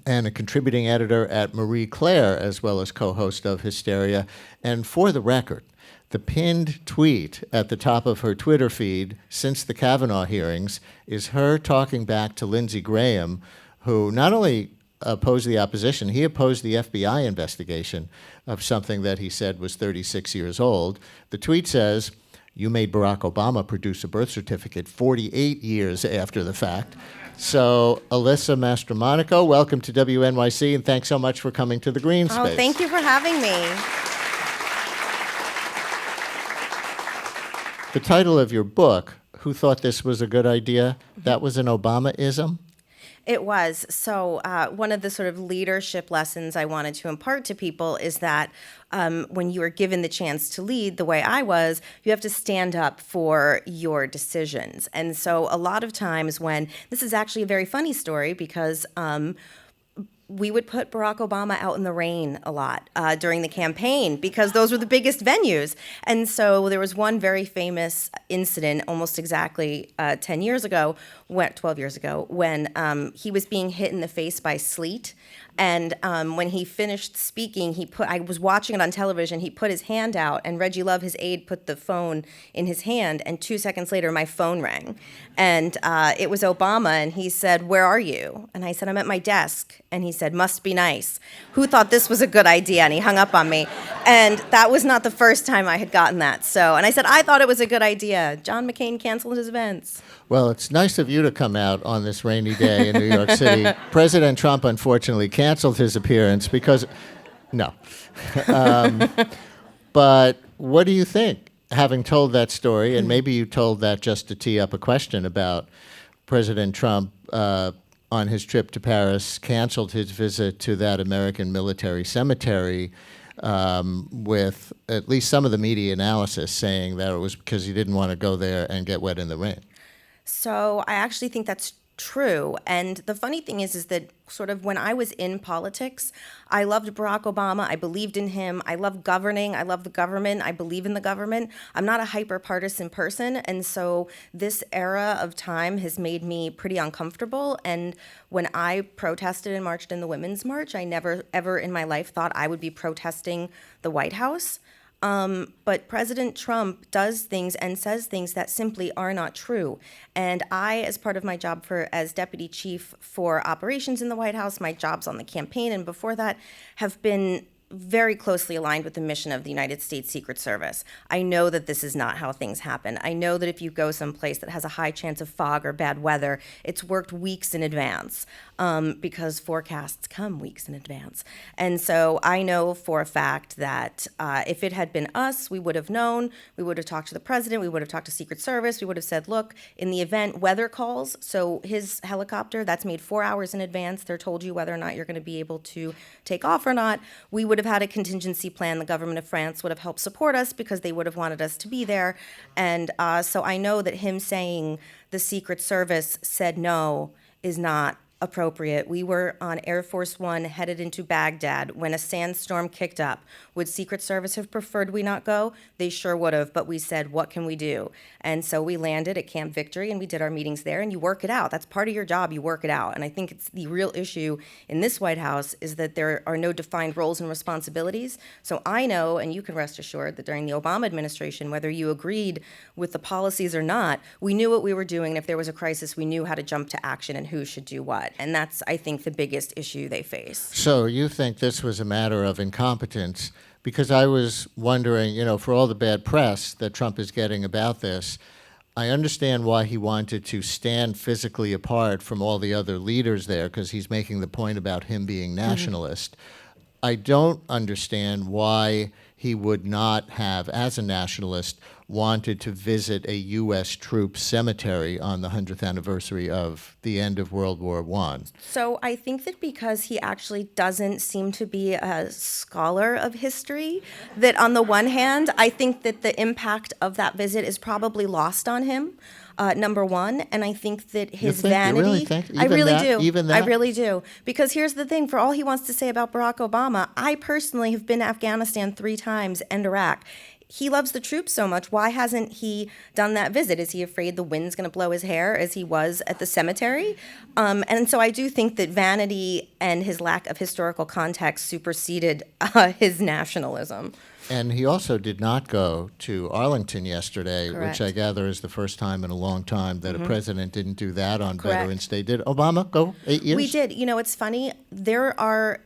and a contributing editor at Marie Claire, as well as co-host of Hysteria. And for the record, the pinned tweet at the top of her Twitter feed since the Kavanaugh hearings is her talking back to Lindsey Graham, who not only opposed the opposition, he opposed the FBI investigation of something that he said was 36 years old. The tweet says, "You made Barack Obama produce a birth certificate 48 years after the fact." So, Alyssa Mastromonaco, welcome to WNYC, and thanks so much for coming to the Greene Space. Oh, thank you for having me. The title of your book, Who Thought This Was a Good Idea? That was an Obama-ism? It was. So one of the sort of leadership lessons I wanted to impart to people is that when you are given the chance to lead the way I was, you have to stand up for your decisions. And so a lot of times when, this is actually a very funny story because we would put Barack Obama out in the rain a lot during the campaign because those were the biggest venues. And so there was one very famous incident almost exactly 12 years ago, when he was being hit in the face by sleet. And when he finished speaking, I was watching it on television, he put his hand out, and Reggie Love, his aide, put the phone in his hand, and 2 seconds later, my phone rang. And it was Obama, and he said, "Where are you?" And I said, "I'm at my desk." And he said, "Must be nice. Who thought this was a good idea?" And he hung up on me. And that was not the first time I had gotten that. And I said, "I thought it was a good idea. John McCain canceled his events." Well, it's nice of you to come out on this rainy day in New York City. President Trump, unfortunately, canceled his appearance because, no. But what do you think, having told that story, and maybe you told that just to tee up a question about President Trump on his trip to Paris, canceled his visit to that American military cemetery, with at least some of the media analysis saying that it was because he didn't want to go there and get wet in the rain. So I actually think that's true. And the funny thing is that sort of when I was in politics, I loved Barack Obama. I believed in him. I love governing. I love the government. I believe in the government. I'm not a hyper-partisan person. And so this era of time has made me pretty uncomfortable. And when I protested and marched in the Women's March, I never, ever in my life thought I would be protesting the White House. But President Trump does things and says things that simply are not true. And I, as part of my job as deputy chief for operations in the White House, my jobs on the campaign and before that have been very closely aligned with the mission of the United States Secret Service. I know that this is not how things happen. I know that if you go someplace that has a high chance of fog or bad weather, it's worked weeks in advance, because forecasts come weeks in advance. And so I know for a fact that if it had been us, we would have known, we would have talked to the president, we would have talked to Secret Service, we would have said, look, in the event weather calls, so his helicopter, that's made 4 hours in advance, they're told you whether or not you're going to be able to take off or not, we would have had a contingency plan. The government of France would have helped support us because they would have wanted us to be there. And so I know that him saying the Secret Service said no is not appropriate. We were on Air Force One headed into Baghdad when a sandstorm kicked up. Would Secret Service have preferred we not go? They sure would have, but we said, what can we do? And so we landed at Camp Victory and we did our meetings there, and you work it out. That's part of your job, you work it out. And I think it's the real issue in this White House is that there are no defined roles and responsibilities. So I know, and you can rest assured, that during the Obama administration, whether you agreed with the policies or not, we knew what we were doing, and if there was a crisis, we knew how to jump to action and who should do what. And that's, I think, the biggest issue they face. So you think this was a matter of incompetence? Because I was wondering, for all the bad press that Trump is getting about this, I understand why he wanted to stand physically apart from all the other leaders there, because he's making the point about him being nationalist. I don't understand why he would not have, as a nationalist, wanted to visit a U.S. troop cemetery on the 100th anniversary of the end of World War I. So I think that because he actually doesn't seem to be a scholar of history, that on the one hand, I think that the impact of that visit is probably lost on him. Number one, and I think that his vanity. You really think? I really that, do. Even that? I really do. Because here's the thing: for all he wants to say about Barack Obama, I personally have been to Afghanistan 3 times and Iraq. He loves the troops so much. Why hasn't he done that visit? Is he afraid the wind's going to blow his hair, as he was at the cemetery? And so I do think that vanity and his lack of historical context superseded his nationalism. And he also did not go to Arlington yesterday, Correct. which I gather is the first time in a long time that a president didn't do that on Correct. Veterans Day. Did Obama go 8 years? We did. It's funny. There are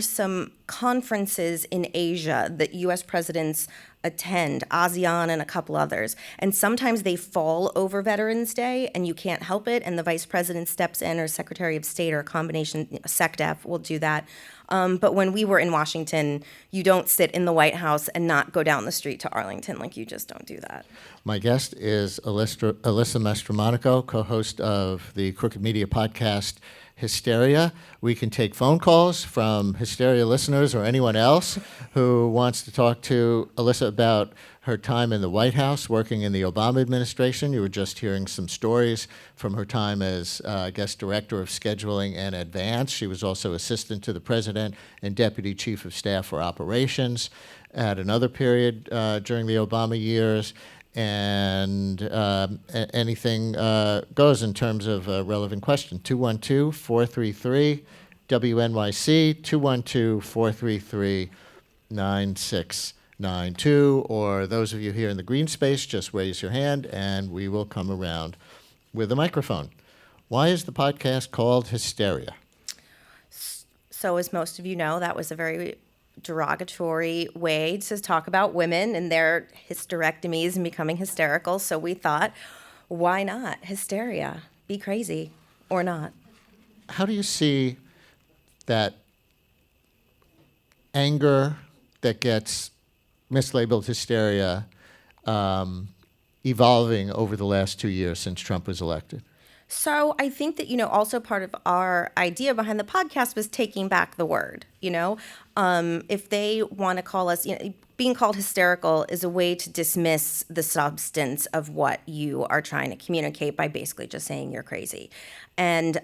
some conferences in Asia that U.S. presidents attend, ASEAN and a couple others, and sometimes they fall over Veterans Day, and you can't help it, and the vice president steps in, or Secretary of State, or a combination, SecDef will do that. But when we were in Washington, you don't sit in the White House and not go down the street to Arlington. Like, you just don't do that. My guest is Alyssa Mastromonaco, co-host of the Crooked Media podcast, Hysteria. We can take phone calls from Hysteria listeners or anyone else who wants to talk to Alyssa about her time in the White House, working in the Obama administration. You were just hearing some stories from her time as guest director of scheduling and advance. She was also assistant to the president and deputy chief of staff for operations at another period during the Obama years. And anything goes in terms of a relevant question. 212-433-WNYC, 212-433-9692, or those of you here in the Greene Space, just raise your hand and we will come around with a microphone. Why is the podcast called Hysteria? So as most of you know, that was a very derogatory way to talk about women and their hysterectomies and becoming hysterical. So we thought, why not? Hysteria. Be crazy or not. How do you see that anger that gets mislabeled hysteria evolving over the last 2 years since Trump was elected? So I think that, also part of our idea behind the podcast was taking back the word, if they want to call us, being called hysterical is a way to dismiss the substance of what you are trying to communicate by basically just saying you're crazy. And,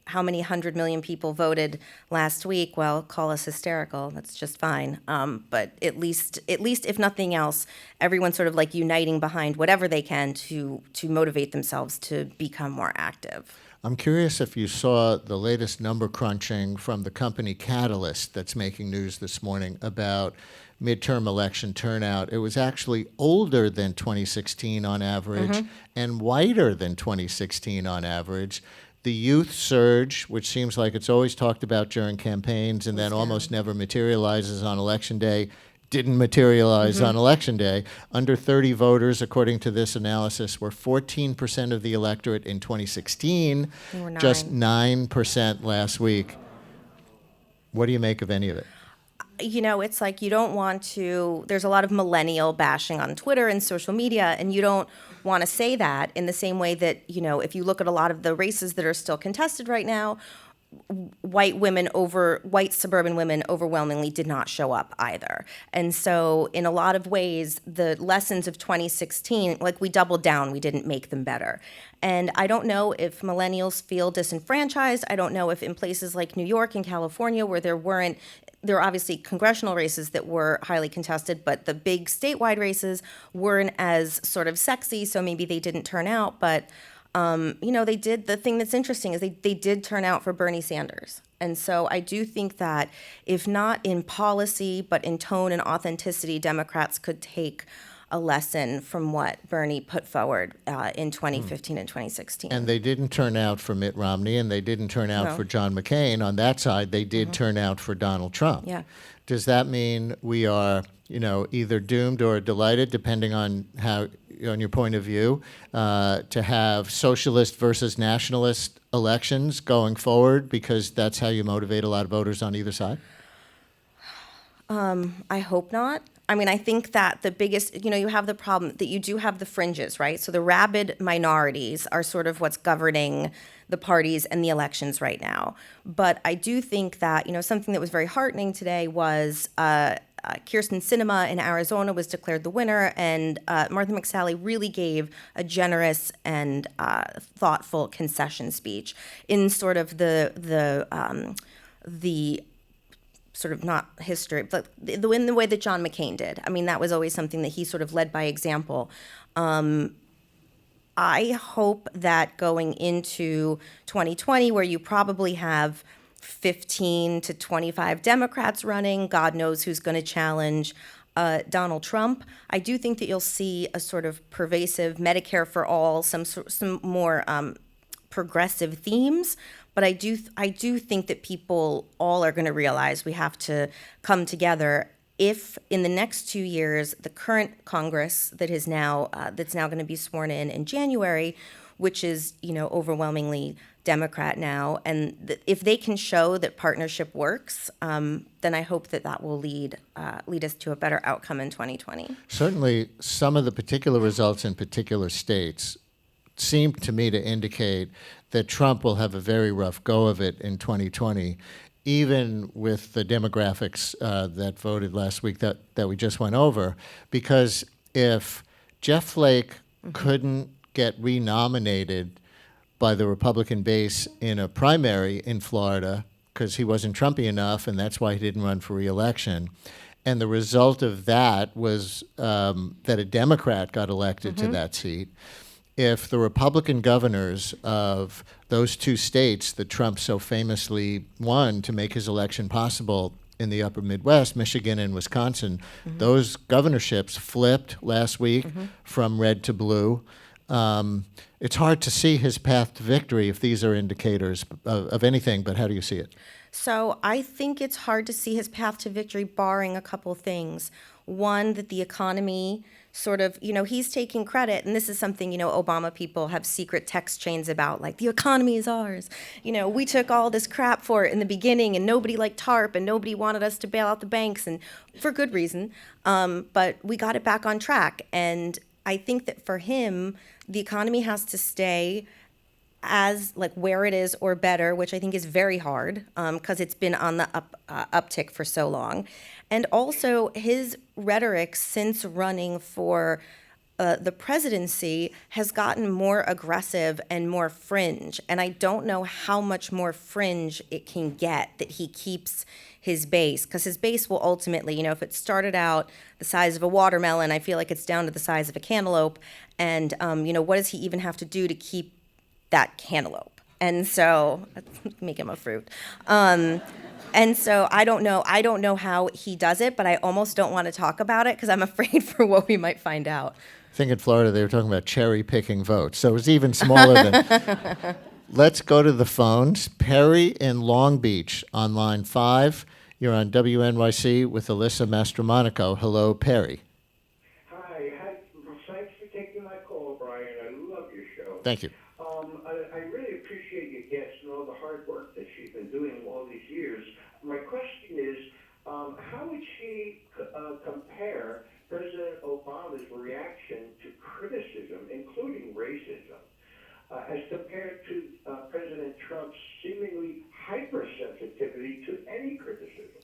how many 100 million people voted last week? Well, call us hysterical. That's just fine. But at least, if nothing else, everyone's sort of like uniting behind whatever they can to motivate themselves to become more active. I'm curious if you saw the latest number crunching from the company Catalyst that's making news this morning about midterm election turnout. It was actually older than 2016 on average and whiter than 2016 on average. The youth surge, which seems like it's always talked about during campaigns and then almost never materializes on Election Day, didn't materialize on Election Day. Under 30 voters, according to this analysis, were 14% of the electorate in 2016, just 9% last week. What do you make of any of it? It's like you don't want to, there's a lot of millennial bashing on Twitter and social media, and you don't want to say that in the same way that, if you look at a lot of the races that are still contested right now, white suburban women overwhelmingly did not show up either. And so in a lot of ways, the lessons of 2016, like we doubled down, we didn't make them better. And I don't know if millennials feel disenfranchised. I don't know if in places like New York and California where there are obviously congressional races that were highly contested, but the big statewide races weren't as sort of sexy, so maybe they didn't turn out. But they did. The thing that's interesting is they did turn out for Bernie Sanders. And so I do think that if not in policy, but in tone and authenticity, Democrats could take a lesson from what Bernie put forward in 2015 and 2016. And they didn't turn out for Mitt Romney, and they didn't turn out for John McCain. On that side, they did turn out for Donald Trump. Yeah. Does that mean we are, either doomed or delighted, depending on on your point of view, to have socialist versus nationalist elections going forward, because that's how you motivate a lot of voters on either side? I hope not. I mean, I think that the biggest, you have the problem that you do have the fringes, right? So the rabid minorities are sort of what's governing the parties and the elections right now. But I do think that, something that was very heartening today was Kirsten Sinema in Arizona was declared the winner, and Martha McSally really gave a generous and thoughtful concession speech in sort of the sort of not history, but in the way that John McCain did. I mean, that was always something that he sort of led by example. I hope that going into 2020, where you probably have 15 to 25 Democrats running, God knows who's going to challenge Donald Trump, I do think that you'll see a sort of pervasive Medicare for all, some more progressive themes. But I do think that people all are going to realize we have to come together if in the next 2 years the current Congress that is now that's now going to be sworn in January, which is overwhelmingly Democrat now, and if they can show that partnership works, then I hope that will lead us to a better outcome in 2020. Certainly, some of the particular results in particular states seem to me to indicate that Trump will have a very rough go of it in 2020, even with the demographics that voted last week that we just went over. Because if Jeff Flake couldn't get renominated by the Republican base in a primary in Florida because he wasn't Trumpy enough, and that's why he didn't run for re-election, and the result of that was that a Democrat got elected to that seat, if the Republican governors of those two states that Trump so famously won to make his election possible in the upper Midwest, Michigan and Wisconsin, those governorships flipped last week from red to blue. It's hard to see his path to victory if these are indicators of anything, but how do you see it? So I think it's hard to see his path to victory barring a couple things. One, that the economy sort of, he's taking credit. And this is something, Obama people have secret text chains about, like, the economy is ours. We took all this crap for it in the beginning, and nobody liked TARP, and nobody wanted us to bail out the banks, and for good reason. But we got it back on track. And I think that for him, the economy has to stay as like where it is or better, which I think is very hard because it's been on the uptick for so long. And also his rhetoric since running for the presidency has gotten more aggressive and more fringe. And I don't know how much more fringe it can get that he keeps his base, because his base will ultimately, if it started out the size of a watermelon, I feel like it's down to the size of a cantaloupe. And, what does he even have to do to keep that cantaloupe? And so, make him a fruit. And so I don't know how he does it, but I almost don't want to talk about it because I'm afraid for what we might find out. I think in Florida they were talking about cherry picking votes, so it's even smaller than. Let's go to the phones. Perry in Long Beach on line 5. You're on WNYC with Alyssa Mastromonaco. Hello, Perry. Hi. Thanks for taking my call, Brian. I love your show. Thank you. I really appreciate your guests and all the hard work that she's been doing all these years. My question is, how would she compare President Obama's reaction to criticism, including racism, as compared to President Trump's seemingly hypersensitivity to any criticism?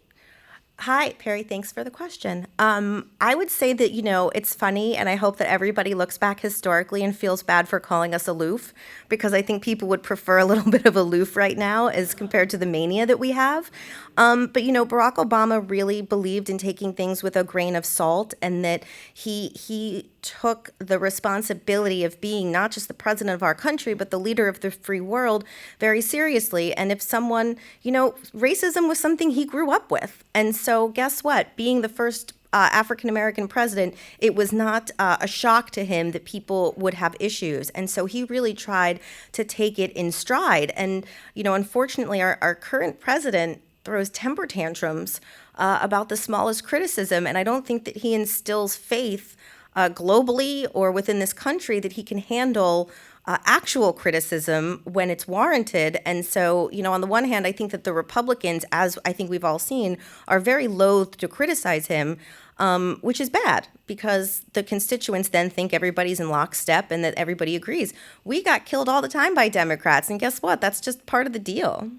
Hi, Perry. Thanks for the question. I would say that, it's funny, and I hope that everybody looks back historically and feels bad for calling us aloof, because I think people would prefer a little bit of aloof right now as compared to the mania that we have. But, Barack Obama really believed in taking things with a grain of salt, and that he took the responsibility of being not just the president of our country, but the leader of the free world very seriously. And if someone, racism was something he grew up with. And so guess what? Being the first African-American president, it was not a shock to him that people would have issues. And so he really tried to take it in stride. And, unfortunately, our current president throws temper tantrums about the smallest criticism. And I don't think that he instills faith globally or within this country that he can handle actual criticism when it's warranted. And so, on the one hand, I think that the Republicans, as I think we've all seen, are very loath to criticize him, which is bad because the constituents then think everybody's in lockstep and that everybody agrees. We got killed all the time by Democrats, and guess what? That's just part of the deal.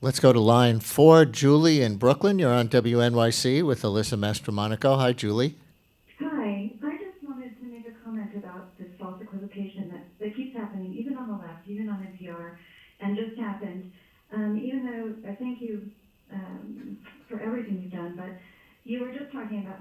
Let's go to line 4. Julie in Brooklyn. You're on WNYC with Alyssa Mastromonaco. Hi, Julie. Hi. I just wanted to make a comment about this false equivocation that keeps happening, even on the left, even on NPR, and just happened. Even though I thank you for everything you've done, but you were just talking about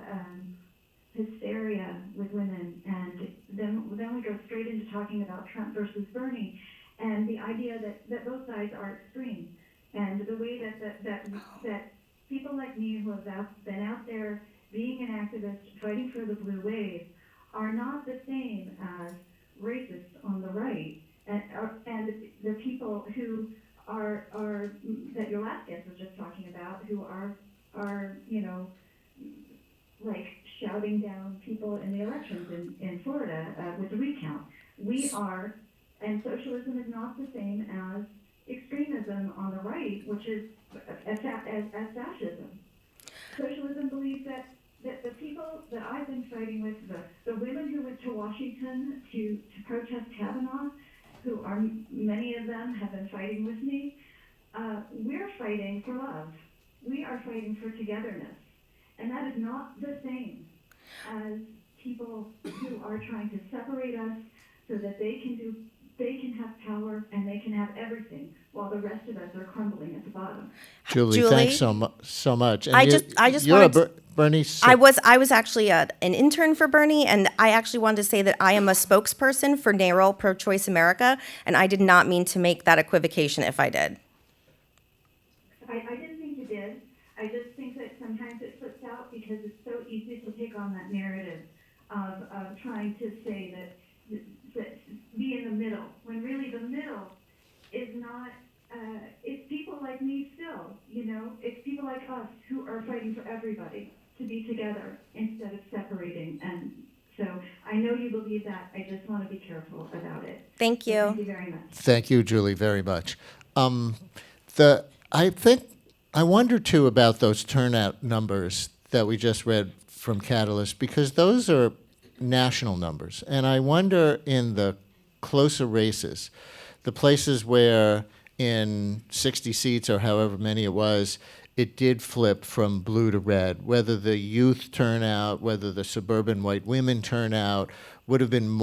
hysteria with women, and then we go straight into talking about Trump versus Bernie, and the idea that both sides are extreme. And the way that people like me who have been out there being an activist, fighting for the blue wave, are not the same as racists on the right, and the people who are that your last guest was just talking about, who are like shouting down people in the elections in Florida with the recount. We are, and socialism is not the same as extremism on the right, which is as fascism. Socialism believes that the people that I've been fighting with, the women who went to Washington to protest Kavanaugh, who are many of them have been fighting with me, we're fighting for love. We are fighting for togetherness. And that is not the same as people who are trying to separate us so that they can have power and they can have everything while the rest of us are crumbling at the bottom. Julie, thanks so much. And I just you're wanted a Bernie. I was actually an intern for Bernie, and I actually wanted to say that I am a spokesperson for NARAL Pro-Choice America, and I did not mean to make that equivocation if I did. I didn't think you did. I just think that sometimes it slips out because it's so easy to take on that narrative of trying to say that be in the middle, when really the middle is not, it's people like me still, it's people like us who are fighting for everybody to be together instead of separating and So I know you believe that. I just want to be careful about it. Thank you. Thank you very much. Thank you, Julie, very much. I wonder too about those turnout numbers that we just read from Catalyst, because those are national numbers, and I wonder in the closer races, the places where in 60 seats or however many it was, it did flip from blue to red, whether the youth turnout, whether the suburban white women turnout would have been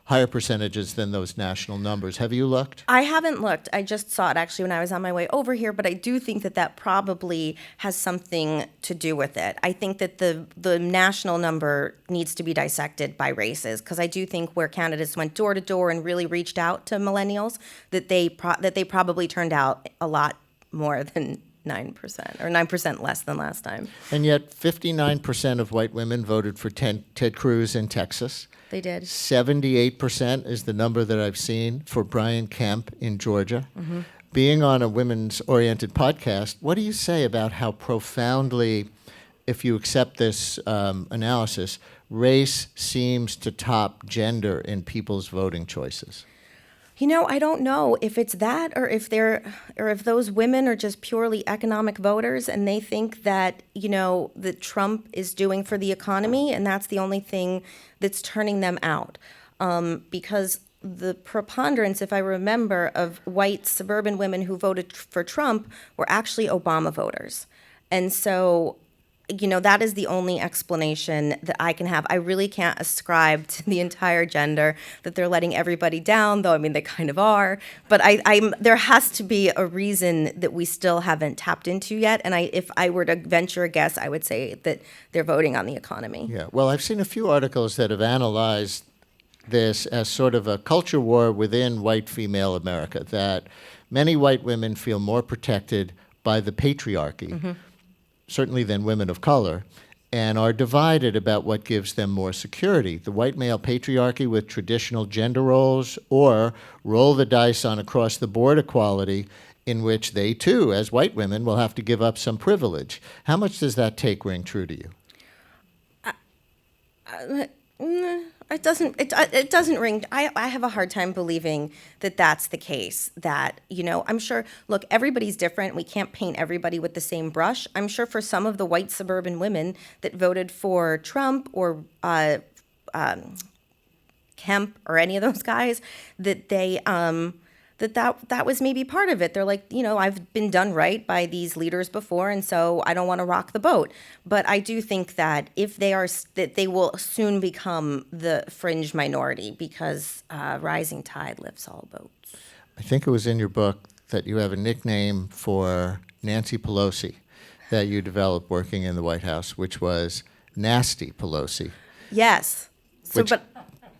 higher percentages than those national numbers. Have you looked? I haven't looked. I just saw it actually when I was on my way over here, but I do think that probably has something to do with it. I think that the national number needs to be dissected by races, because I do think where candidates went door to door and really reached out to millennials, that they probably turned out a lot more than 9% or 9% less than last time. And yet 59% of white women voted for Ted Cruz in Texas. They did. 78% is the number that I've seen for Brian Kemp in Georgia. Mm-hmm. Being on a women's-oriented podcast, what do you say about how profoundly, if you accept this analysis, race seems to top gender in people's voting choices? I don't know if it's that or if those women are just purely economic voters and they think that, that Trump is doing for the economy and that's the only thing that's turning them out. Because the preponderance, if I remember, of white suburban women who voted for Trump were actually Obama voters. And so that is the only explanation that I can have. I really can't ascribe to the entire gender that they're letting everybody down, though, they kind of are. But there has to be a reason that we still haven't tapped into yet. And if I were to venture a guess, I would say that they're voting on the economy. Yeah, well, I've seen a few articles that have analyzed this as sort of a culture war within white female America, that many white women feel more protected by the patriarchy, mm-hmm. certainly than women of color, and are divided about what gives them more security. The white male patriarchy with traditional gender roles, or roll the dice on across-the-board equality, in which they, too, as white women, will have to give up some privilege. How much does that take ring true to you? It doesn't ring. I have a hard time believing that that's the case. That, I'm sure, look, everybody's different. We can't paint everybody with the same brush. I'm sure for some of the white suburban women that voted for Trump or Kemp or any of those guys, that they that was maybe part of it. They're like, I've been done right by these leaders before, and so I don't want to rock the boat. But I do think that that they will soon become the fringe minority, because rising tide lifts all boats. I think it was in your book that you have a nickname for Nancy Pelosi that you developed working in the White House, which was Nasty Pelosi. Yes. So, Which, but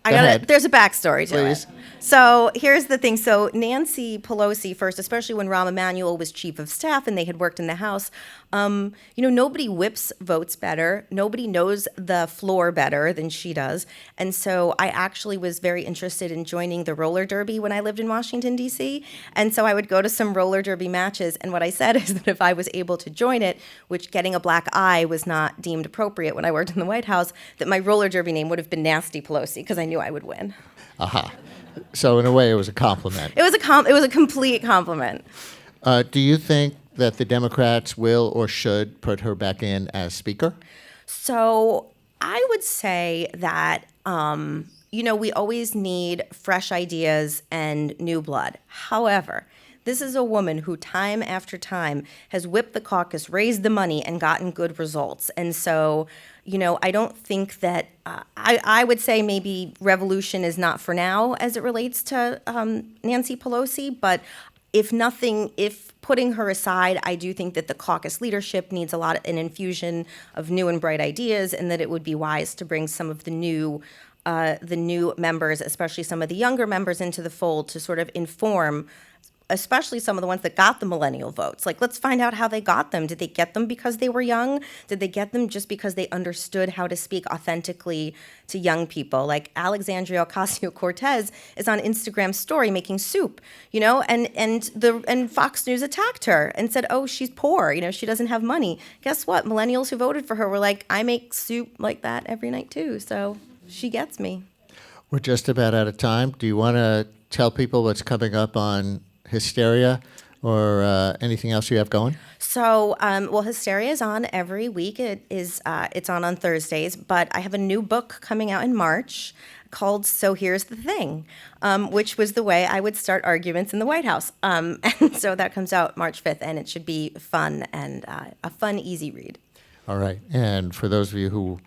ahead. There's a backstory to Please. it. So here's the thing. So Nancy Pelosi first, especially when Rahm Emanuel was chief of staff and they had worked in the House, nobody whips votes better. Nobody knows the floor better than she does. And so I actually was very interested in joining the roller derby when I lived in Washington, D.C. And so I would go to some roller derby matches. And what I said is that if I was able to join it, which getting a black eye was not deemed appropriate when I worked in the White House, that my roller derby name would have been Nasty Pelosi, because I knew I would win. Aha. So in a way, it was a compliment. It was a complete compliment. Do you think that the Democrats will or should put her back in as Speaker? So I would say that, we always need fresh ideas and new blood. However, this is a woman who time after time has whipped the caucus, raised the money, and gotten good results. And so, I don't think that I would say maybe revolution is not for now as it relates to Nancy Pelosi. But if putting her aside, I do think that the caucus leadership needs an infusion of new and bright ideas, and that it would be wise to bring some of the new members, especially some of the younger members, into the fold to sort of inform, especially some of the ones that got the millennial votes. Like, let's find out how they got them. Did they get them because they were young? Did they get them just because they understood how to speak authentically to young people? Like Alexandria Ocasio-Cortez is on Instagram story making soup, and Fox News attacked her and said, oh, she's poor, she doesn't have money. Guess what? Millennials who voted for her were like, I make soup like that every night too. So she gets me. We're just about out of time. Do you want to tell people what's coming up on Hysteria or anything else you have going? So, Hysteria is on every week. It's on Thursdays, but I have a new book coming out in March called So Here's the Thing, which was the way I would start arguments in the White House. And so that comes out March 5th, and it should be fun and a fun, easy read. All right. And for those of you who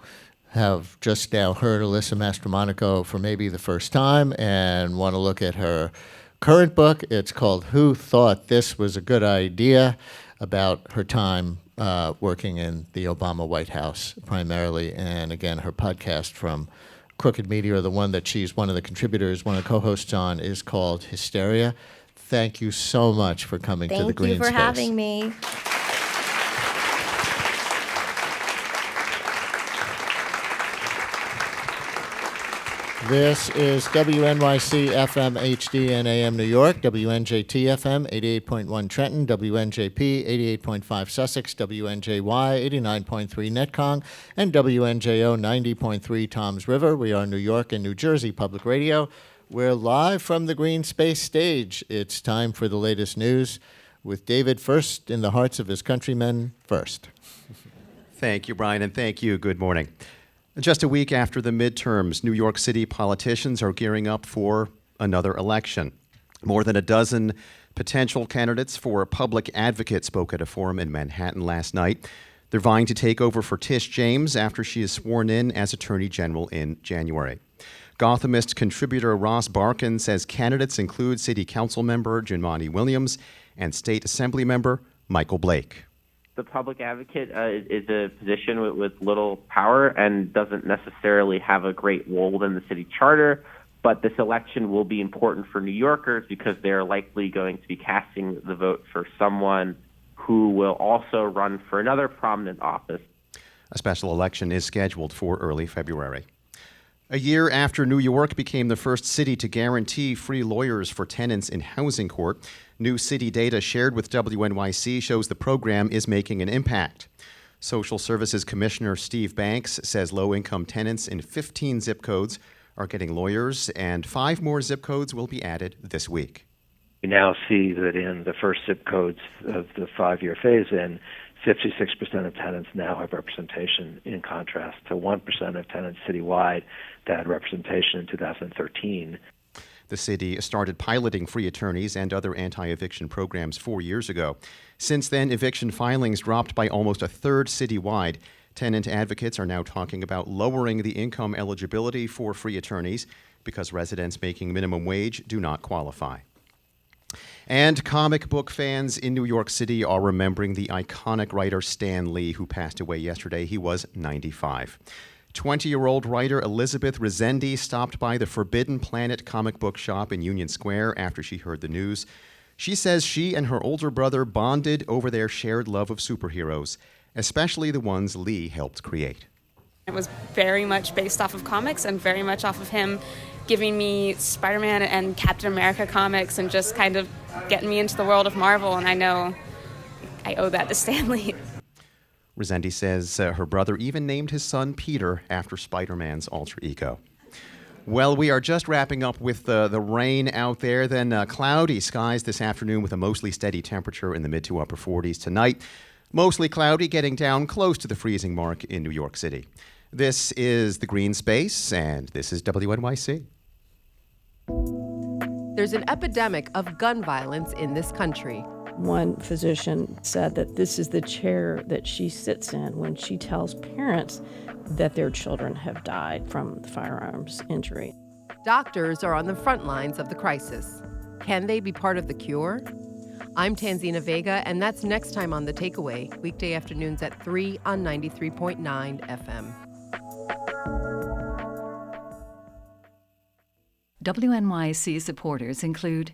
have just now heard Alyssa Mastromonaco for maybe the first time and want to look at her current book, it's called Who Thought This Was a Good Idea, about her time working in the Obama White House primarily. And again, her podcast from Crooked Media, or the one that she's one of the contributors, one of the co-hosts on, is called Hysteria. Thank you so much for coming to the Greene Space. Thank you for having me. This is WNYC FM HD and AM New York, WNJT FM 88.1 Trenton, WNJP 88.5 Sussex, WNJY 89.3 Netcong, and WNJO 90.3 Toms River. We are New York and New Jersey Public Radio. We're live from the Greene Space stage. It's time for the latest news with David first in the hearts of his countrymen first. Thank you, Brian, and thank you. Good morning. Just a week after the midterms, New York City politicians are gearing up for another election. More than a dozen potential candidates for public advocate spoke at a forum in Manhattan last night. They're vying to take over for Tish James after she is sworn in as Attorney General in January. Gothamist contributor Ross Barkan says candidates include City Council member Jumaane Williams and State Assembly member Michael Blake. The public advocate is a position with little power and doesn't necessarily have a great role in the city charter, but this election will be important for New Yorkers because they're likely going to be casting the vote for someone who will also run for another prominent office. A special election is scheduled for early February. A year after New York became the first city to guarantee free lawyers for tenants in housing court, new city data shared with WNYC shows the program is making an impact. Social Services Commissioner Steve Banks says low-income tenants in 15 zip codes are getting lawyers, and 5 more zip codes will be added this week. We now see that in the first zip codes of the 5-year phase-in, 56% of tenants now have representation, in contrast to 1% of tenants citywide that had representation in 2013. The city started piloting free attorneys and other anti-eviction programs 4 years ago. Since then, eviction filings dropped by almost a third citywide. Tenant advocates are now talking about lowering the income eligibility for free attorneys because residents making minimum wage do not qualify. And comic book fans in New York City are remembering the iconic writer Stan Lee, who passed away yesterday. He was 95. 20-year-old writer Elizabeth Rezendi stopped by the Forbidden Planet comic book shop in Union Square after she heard the news. She says she and her older brother bonded over their shared love of superheroes, especially the ones Lee helped create. It was very much based off of comics and very much off of him giving me Spider-Man and Captain America comics and just kind of getting me into the world of Marvel, and I know I owe that to Stan Lee. Rezendi says her brother even named his son Peter after Spider-Man's alter ego. Well, we are just wrapping up with the rain out there, then cloudy skies this afternoon with a mostly steady temperature in the mid to upper 40s tonight. Mostly cloudy, getting down close to the freezing mark in New York City. This is the Greene Space, and this is WNYC. There's an epidemic of gun violence in this country. One physician said that this is the chair that she sits in when she tells parents that their children have died from the firearms injury. Doctors are on the front lines of the crisis. Can they be part of the cure? I'm Tanzina Vega, and that's next time on The Takeaway, weekday afternoons at 3 on 93.9 FM. WNYC supporters include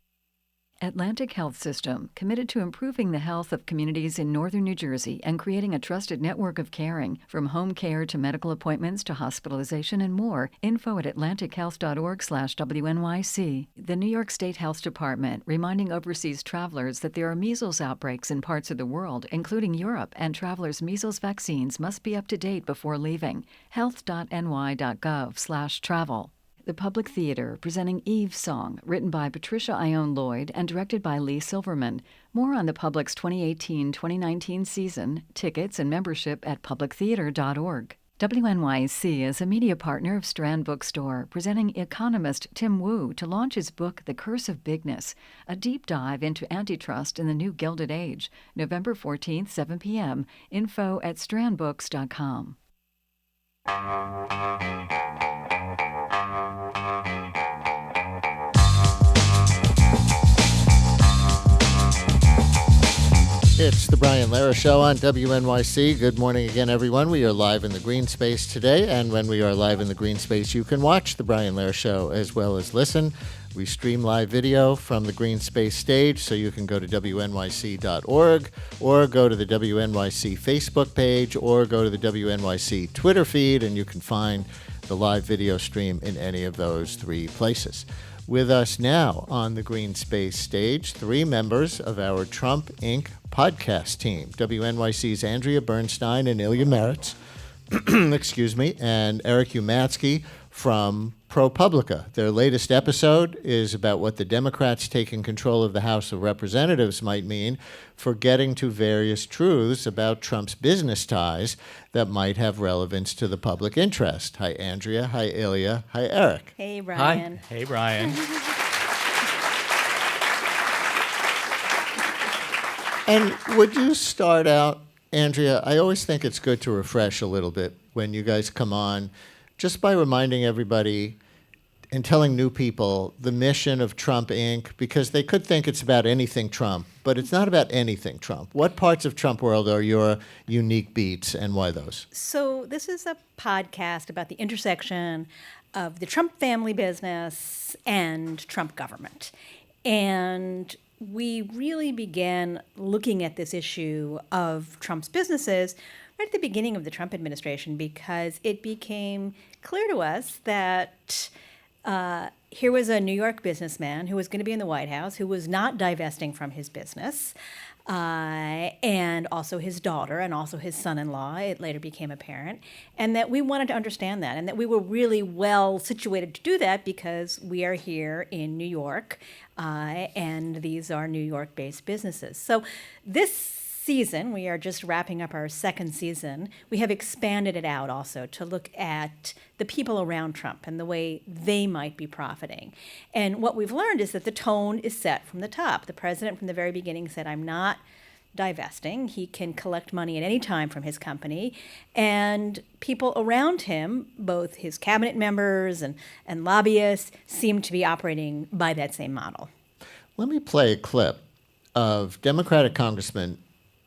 Atlantic Health System, committed to improving the health of communities in northern New Jersey and creating a trusted network of caring, from home care to medical appointments to hospitalization and more. Info at atlantichealth.org/WNYC. The New York State Health Department, reminding overseas travelers that there are measles outbreaks in parts of the world, including Europe, and travelers' measles vaccines must be up to date before leaving. health.ny.gov/travel. The Public Theater, presenting Eve's Song, written by Patricia Ione Lloyd and directed by Lee Silverman. More on the Public's 2018-2019 season, tickets and membership at publictheater.org. WNYC is a media partner of Strand Bookstore, presenting economist Tim Wu to launch his book, The Curse of Bigness, a deep dive into antitrust in the new Gilded Age, November 14th, 7 p.m. Info at strandbooks.com. It's the Brian Lehrer Show on WNYC. Good morning again, everyone. We are live in the Greene Space today, and when we are live in the Greene Space, you can watch the Brian Lehrer Show as well as listen. We stream live video from the Greene Space stage, so you can go to WNYC.org or go to the WNYC Facebook page or go to the WNYC Twitter feed, and you can find the live video stream in any of those three places. With us now on the Greene Space stage, three members of our Trump Inc. podcast team, WNYC's Andrea Bernstein and Ilya Meritz, excuse me, and Eric Umansky from ProPublica. Their latest episode is about what the Democrats taking control of the House of Representatives might mean for getting to various truths about Trump's business ties that might have relevance to the public interest. Hi, Andrea. Hi, Ilya. Hi, Eric. Hey, Brian. Hi. Hey, Brian. And would you start out, Andrea, I always think it's good to refresh a little bit when you guys come on, just by reminding everybody and telling new people the mission of Trump Inc., because they could think it's about anything Trump, but it's not about anything Trump. What parts of Trump World are your unique beats, and why those? So this is a podcast about the intersection of the Trump family business and Trump government. And we really began looking at this issue of Trump's businesses right at the beginning of the Trump administration, because it became clear to us that here was a New York businessman who was going to be in the White House, who was not divesting from his business, and also his daughter and also his son-in-law. It later became apparent, and that we wanted to understand that, and that we were really well situated to do that because we are here in New York, and these are New York-based businesses. So this season, we are just wrapping up our second season, we have expanded it out also to look at the people around Trump and the way they might be profiting. And what we've learned is that the tone is set from the top. The president from the very beginning said, I'm not divesting. He can collect money at any time from his company. And people around him, both his cabinet members and lobbyists, seem to be operating by that same model. Let me play a clip of Democratic Congressman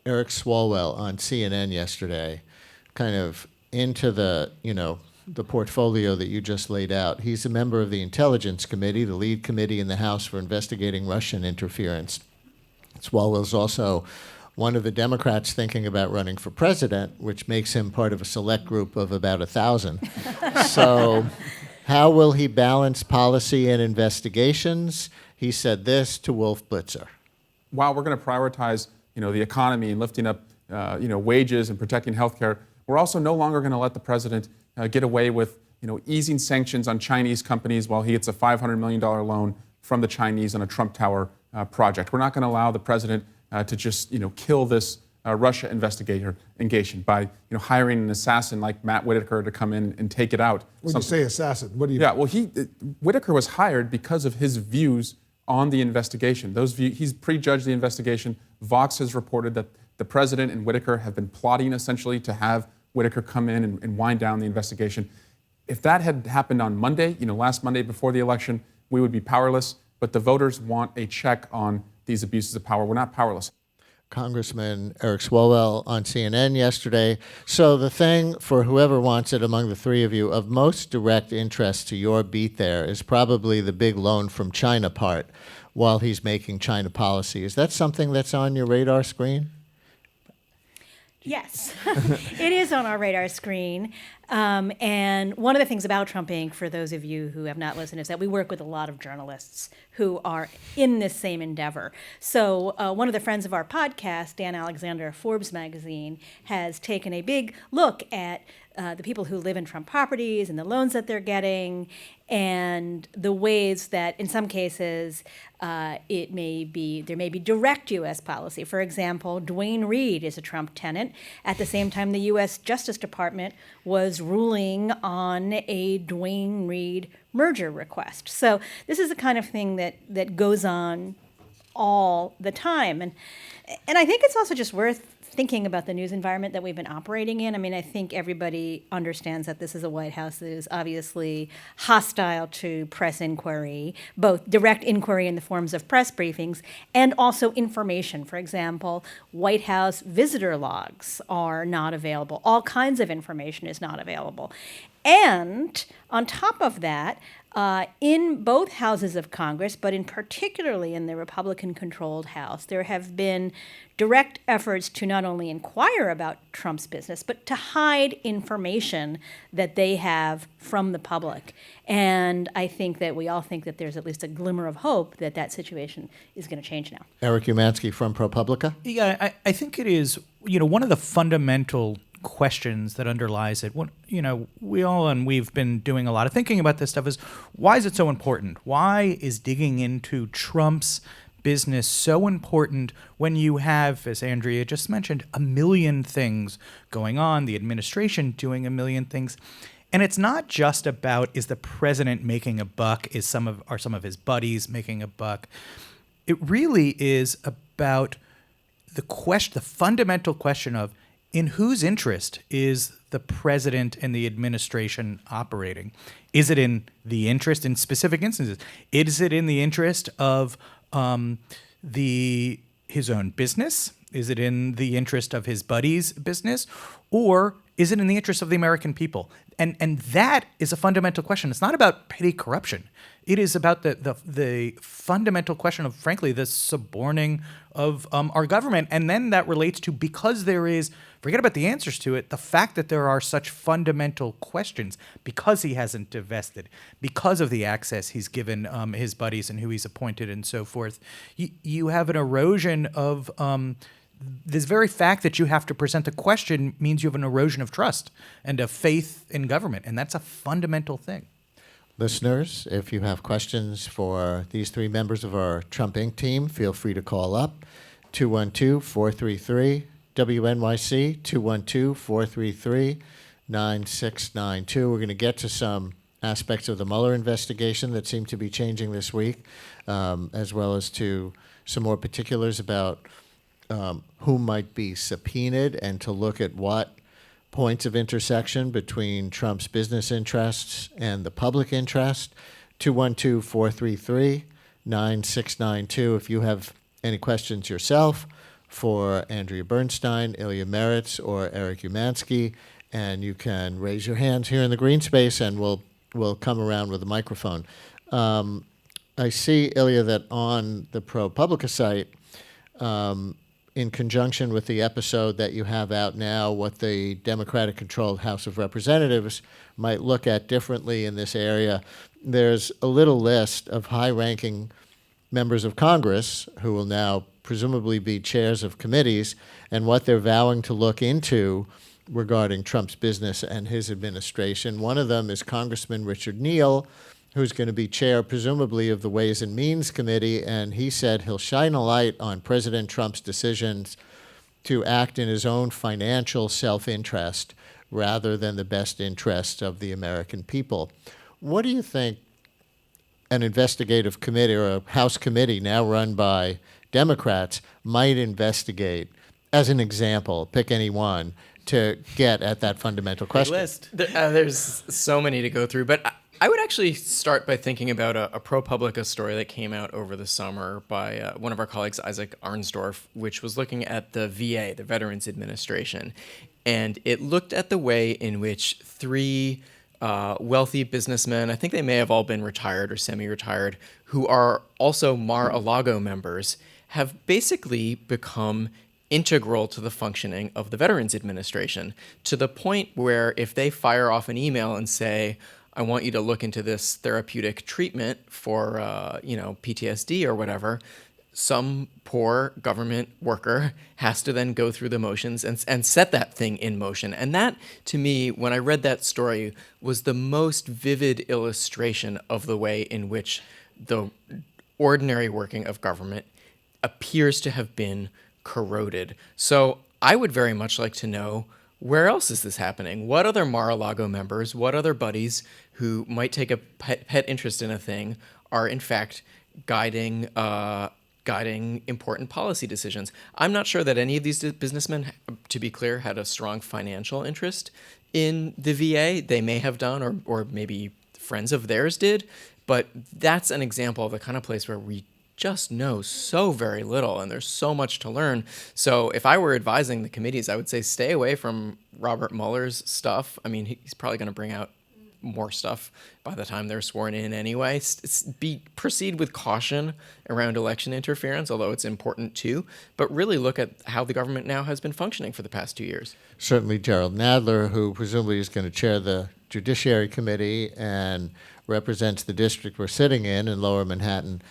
Eric Swalwell on CNN yesterday, kind of into the portfolio that you just laid out. He's a member of the Intelligence Committee, the lead committee in the House for investigating Russian interference. Swalwell's also one of the Democrats thinking about running for president, which makes him part of a select group of about 1,000. So how will he balance policy and investigations? He said this to Wolf Blitzer. While we're going to prioritize the economy and lifting up, wages and protecting healthcare, we're also no longer going to let the president get away with, easing sanctions on Chinese companies while he gets a $500 million loan from the Chinese on a Trump Tower project. We're not going to allow the president to just, kill this Russia investigation by, hiring an assassin like Matt Whitaker to come in and take it out. When you say assassin, what do you mean? Yeah, well, Whitaker was hired because of his views on the investigation. He's prejudged the investigation. Vox has reported that the president and Whitaker have been plotting essentially to have Whitaker come in and wind down the investigation. If that had happened on Monday, last Monday before the election, we would be powerless. But the voters want a check on these abuses of power. We're not powerless. Congressman Eric Swalwell on CNN yesterday. So the thing, for whoever wants it among the three of you, of most direct interest to your beat there is probably the big loan from China part. while he's making China policy. Is that something that's on your radar screen? Yes, it is on our radar screen. And one of the things about Trump Inc., for those of you who have not listened, is that we work with a lot of journalists who are in this same endeavor. So one of the friends of our podcast, Dan Alexander of Forbes magazine, has taken a big look at the people who live in Trump properties and the loans that they're getting, and the ways that, in some cases, there may be direct U.S. policy. For example, Duane Reade is a Trump tenant. At the same time, the U.S. Justice Department was ruling on a Duane Reade merger request. So this is the kind of thing that goes on all the time. And I think it's also just worth thinking about the news environment that we've been operating in. I mean, I think everybody understands that this is a White House that is obviously hostile to press inquiry, both direct inquiry in the forms of press briefings and also information. For example, White House visitor logs are not available. All kinds of information is not available. And on top of that, in both houses of Congress, but in particularly in the Republican-controlled House, there have been direct efforts to not only inquire about Trump's business, but to hide information that they have from the public. And I think that we all think that there's at least a glimmer of hope that that situation is going to change now. Eric Umansky from ProPublica. Yeah, I think it is, one of the fundamental questions that underlies it. We've been doing a lot of thinking about this stuff, is why is it so important? Why is digging into Trump's business so important when you have, as Andrea just mentioned, a million things going on, the administration doing a million things? And it's not just about, is the president making a buck? Are some of his buddies making a buck? It really is about the fundamental question of, in whose interest is the president and the administration operating? Is it in the interest, in specific instances, is it in the interest of his own business? Is it in the interest of his buddy's business? Or is it in the interest of the American people? And that is a fundamental question. It's not about petty corruption. It is about the fundamental question of, frankly, the suborning of our government. And then that relates to, because there is, forget about the answers to it, the fact that there are such fundamental questions, because he hasn't divested, because of the access he's given his buddies and who he's appointed and so forth, you have an erosion of this very fact that you have to present a question means you have an erosion of trust and of faith in government. And that's a fundamental thing. Listeners, if you have questions for these three members of our Trump Inc. team, feel free to call up 212-433-WNYC, 212-433-9692. We're going to get to some aspects of the Mueller investigation that seem to be changing this week, as well as to some more particulars about who might be subpoenaed, and to look at what points of intersection between Trump's business interests and the public interest. 212-433-9692. If you have any questions yourself for Andrea Bernstein, Ilya Meritz, or Eric Umansky, and you can raise your hands here in the Greene Space, and we'll come around with a microphone. I see, Ilya, that on the ProPublica site, in conjunction with the episode that you have out now, what the Democratic-controlled House of Representatives might look at differently in this area, there's a little list of high-ranking members of Congress who will now presumably be chairs of committees, and what they're vowing to look into regarding Trump's business and his administration. One of them is Congressman Richard Neal, who's going to be chair, presumably, of the Ways and Means Committee, and he said he'll shine a light on President Trump's decisions to act in his own financial self-interest rather than the best interest of the American people. What do you think an investigative committee, or a House committee now run by Democrats, might investigate, as an example, pick any one, to get at that fundamental question? List. There's so many to go through, but I would actually start by thinking about a ProPublica story that came out over the summer by one of our colleagues, Isaac Arnsdorf, which was looking at the VA, the Veterans Administration. And it looked at the way in which three wealthy businessmen, I think they may have all been retired or semi-retired, who are also Mar-a-Lago members, have basically become integral to the functioning of the Veterans Administration, to the point where if they fire off an email and say, I want you to look into this therapeutic treatment for, PTSD or whatever, some poor government worker has to then go through the motions and set that thing in motion. And that, to me, when I read that story, was the most vivid illustration of the way in which the ordinary working of government appears to have been corroded. So I would very much like to know, where else is this happening? What other Mar-a-Lago members, what other buddies who might take a pet interest in a thing are in fact guiding important policy decisions? I'm not sure that any of these businessmen, to be clear, had a strong financial interest in the VA. They may have done, or maybe friends of theirs did, but that's an example of the kind of place where we just know so very little, and there's so much to learn. So if I were advising the committees, I would say stay away from Robert Mueller's stuff. I mean, he's probably going to bring out more stuff by the time they're sworn in anyway. Proceed with caution around election interference, although it's important too, but really look at how the government now has been functioning for the past 2 years. Certainly Gerald Nadler, who presumably is going to chair the Judiciary Committee and represents the district we're sitting in Lower Manhattan,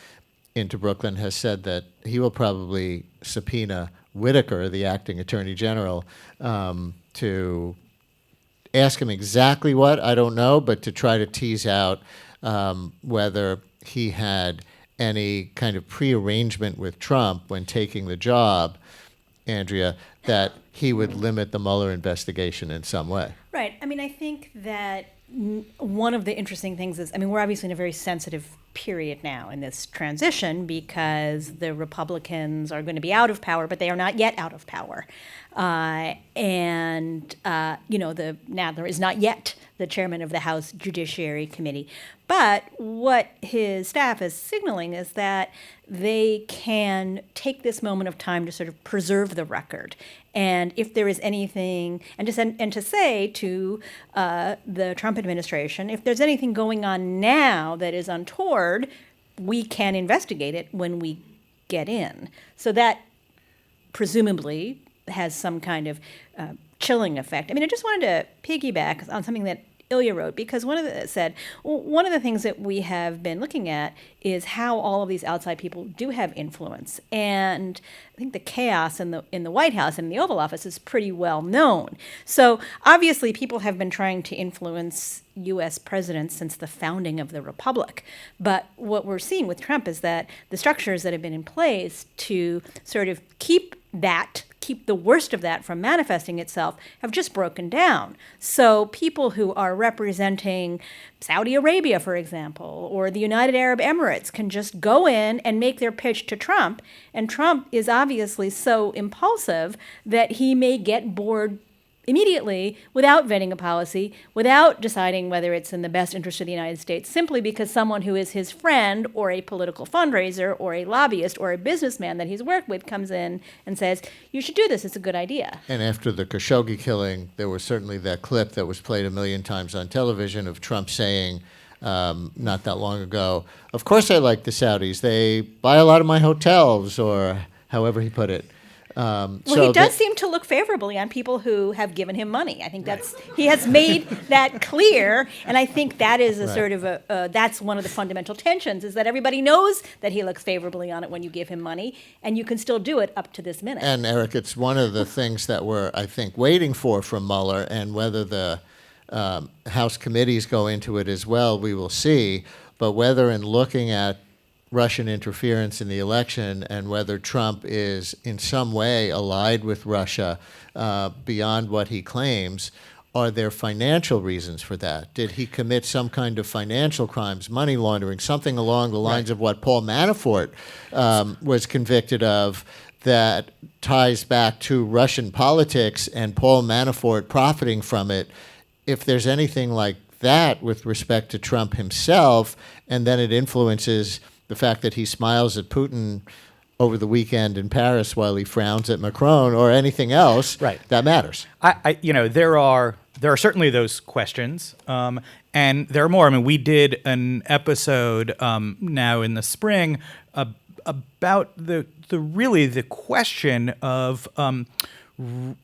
into Brooklyn, has said that he will probably subpoena Whitaker, the acting attorney general, to ask him exactly what, I don't know, but to try to tease out whether he had any kind of prearrangement with Trump when taking the job, Andrea, that he would limit the Mueller investigation in some way. Right. I mean, I think that one of the interesting things is, I mean, we're obviously in a very sensitive period now in this transition because the Republicans are going to be out of power, but they are not yet out of power. The Nadler is not yet the chairman of the House Judiciary Committee. But what his staff is signaling is that they can take this moment of time to sort of preserve the record. And if there is anything, and to say to the Trump administration, if there's anything going on now that is untoward, we can investigate it when we get in. So that presumably has some kind of chilling effect. I mean, I just wanted to piggyback on something that Ilya wrote, because one of the things that we have been looking at is how all of these outside people do have influence. And I think the chaos in the White House and in the Oval Office is pretty well known. So obviously people have been trying to influence U.S. presidents since the founding of the Republic. But what we're seeing with Trump is that the structures that have been in place to sort of keep the worst of that from manifesting itself have just broken down. So people who are representing Saudi Arabia, for example, or the United Arab Emirates can just go in and make their pitch to Trump. And Trump is obviously so impulsive that he may get bored immediately without vetting a policy, without deciding whether it's in the best interest of the United States, simply because someone who is his friend or a political fundraiser or a lobbyist or a businessman that he's worked with comes in and says, you should do this, it's a good idea. And after the Khashoggi killing, there was certainly that clip that was played 1 million times on television of Trump saying, not that long ago, of course I like the Saudis, they buy a lot of my hotels, or however he put it. He does seem to look favorably on people who have given him money. I think he has made that clear, and I think that is a sort of that's one of the fundamental tensions, is that everybody knows that he looks favorably on it when you give him money, and you can still do it up to this minute. And Eric, it's one of the things that we're, I think, waiting for from Mueller, and whether the House committees go into it as well, we will see. But whether in looking at Russian interference in the election and whether Trump is in some way allied with Russia beyond what he claims, are there financial reasons for that? Did he commit some kind of financial crimes, money laundering, something along the lines of what Paul Manafort was convicted of, that ties back to Russian politics and Paul Manafort profiting from it? If there's anything like that with respect to Trump himself, and then it influences the fact that he smiles at Putin over the weekend in Paris while he frowns at Macron, or anything else, that matters. There are there are certainly those questions, and there are more. I mean, we did an episode now in the spring about the question of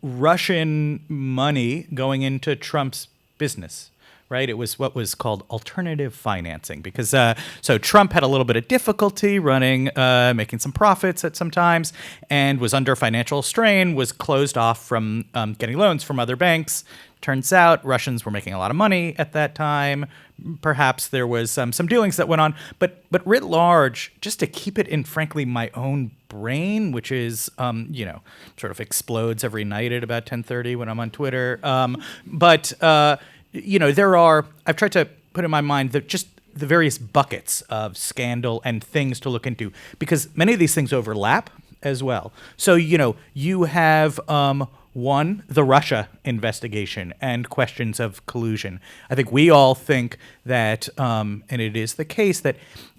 Russian money going into Trump's business. Right, it was what was called alternative financing because so Trump had a little bit of difficulty running, making some profits at some times, and was under financial strain, was closed off from getting loans from other banks. Turns out Russians were making a lot of money at that time. Perhaps there was some dealings that went on, but writ large, just to keep it in, frankly, my own brain, which is sort of explodes every night at about 10:30 when I'm on Twitter, I've tried to put in my mind that just the various buckets of scandal and things to look into, because many of these things overlap as well. So, you have, one, the Russia investigation and questions of collusion. I think we all think that, and it is the case that,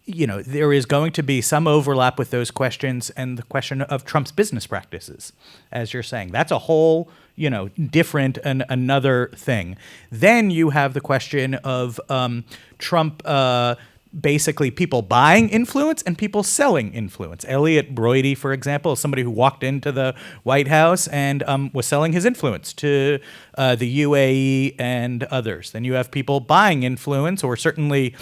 there is going to be some overlap with those questions and the question of Trump's business practices, as you're saying. That's a whole different and another thing. Then you have the question of Trump, basically people buying influence and people selling influence. Elliot Broidy, for example, is somebody who walked into the White House and was selling his influence to the UAE and others. Then you have people buying influence or certainly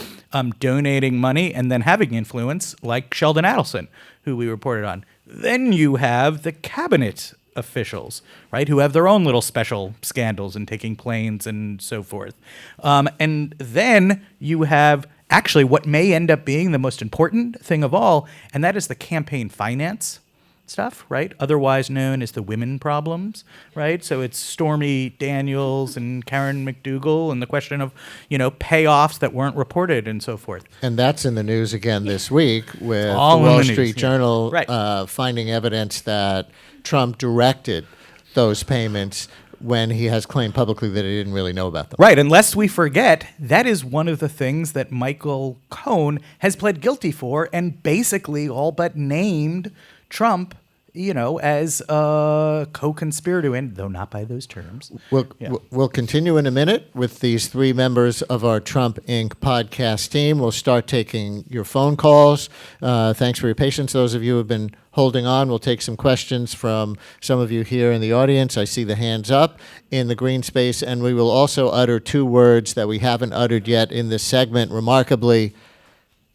donating money and then having influence, like Sheldon Adelson, who we reported on. Then you have the cabinet officials, right, who have their own little special scandals and taking planes and so forth. And then you have actually what may end up being the most important thing of all, and that is the campaign finance stuff, right, otherwise known as the women problems, right? So it's Stormy Daniels and Karen McDougal and the question of, payoffs that weren't reported and so forth. And that's in the news again this week with All the Wall in the Street news, yeah. Journal Right. finding evidence that Trump directed those payments when he has claimed publicly that he didn't really know about them. Right, and lest we forget, that is one of the things that Michael Cohen has pled guilty for and basically all but named Trump, as a co-conspirator, in, though not by those terms. We'll continue in a minute with these three members of our Trump Inc. podcast team. We'll start taking your phone calls. Thanks for your patience. Those of you who have been holding on, we'll take some questions from some of you here in the audience. I see the hands up in the Greene Space, and we will also utter two words that we haven't uttered yet in this segment, remarkably,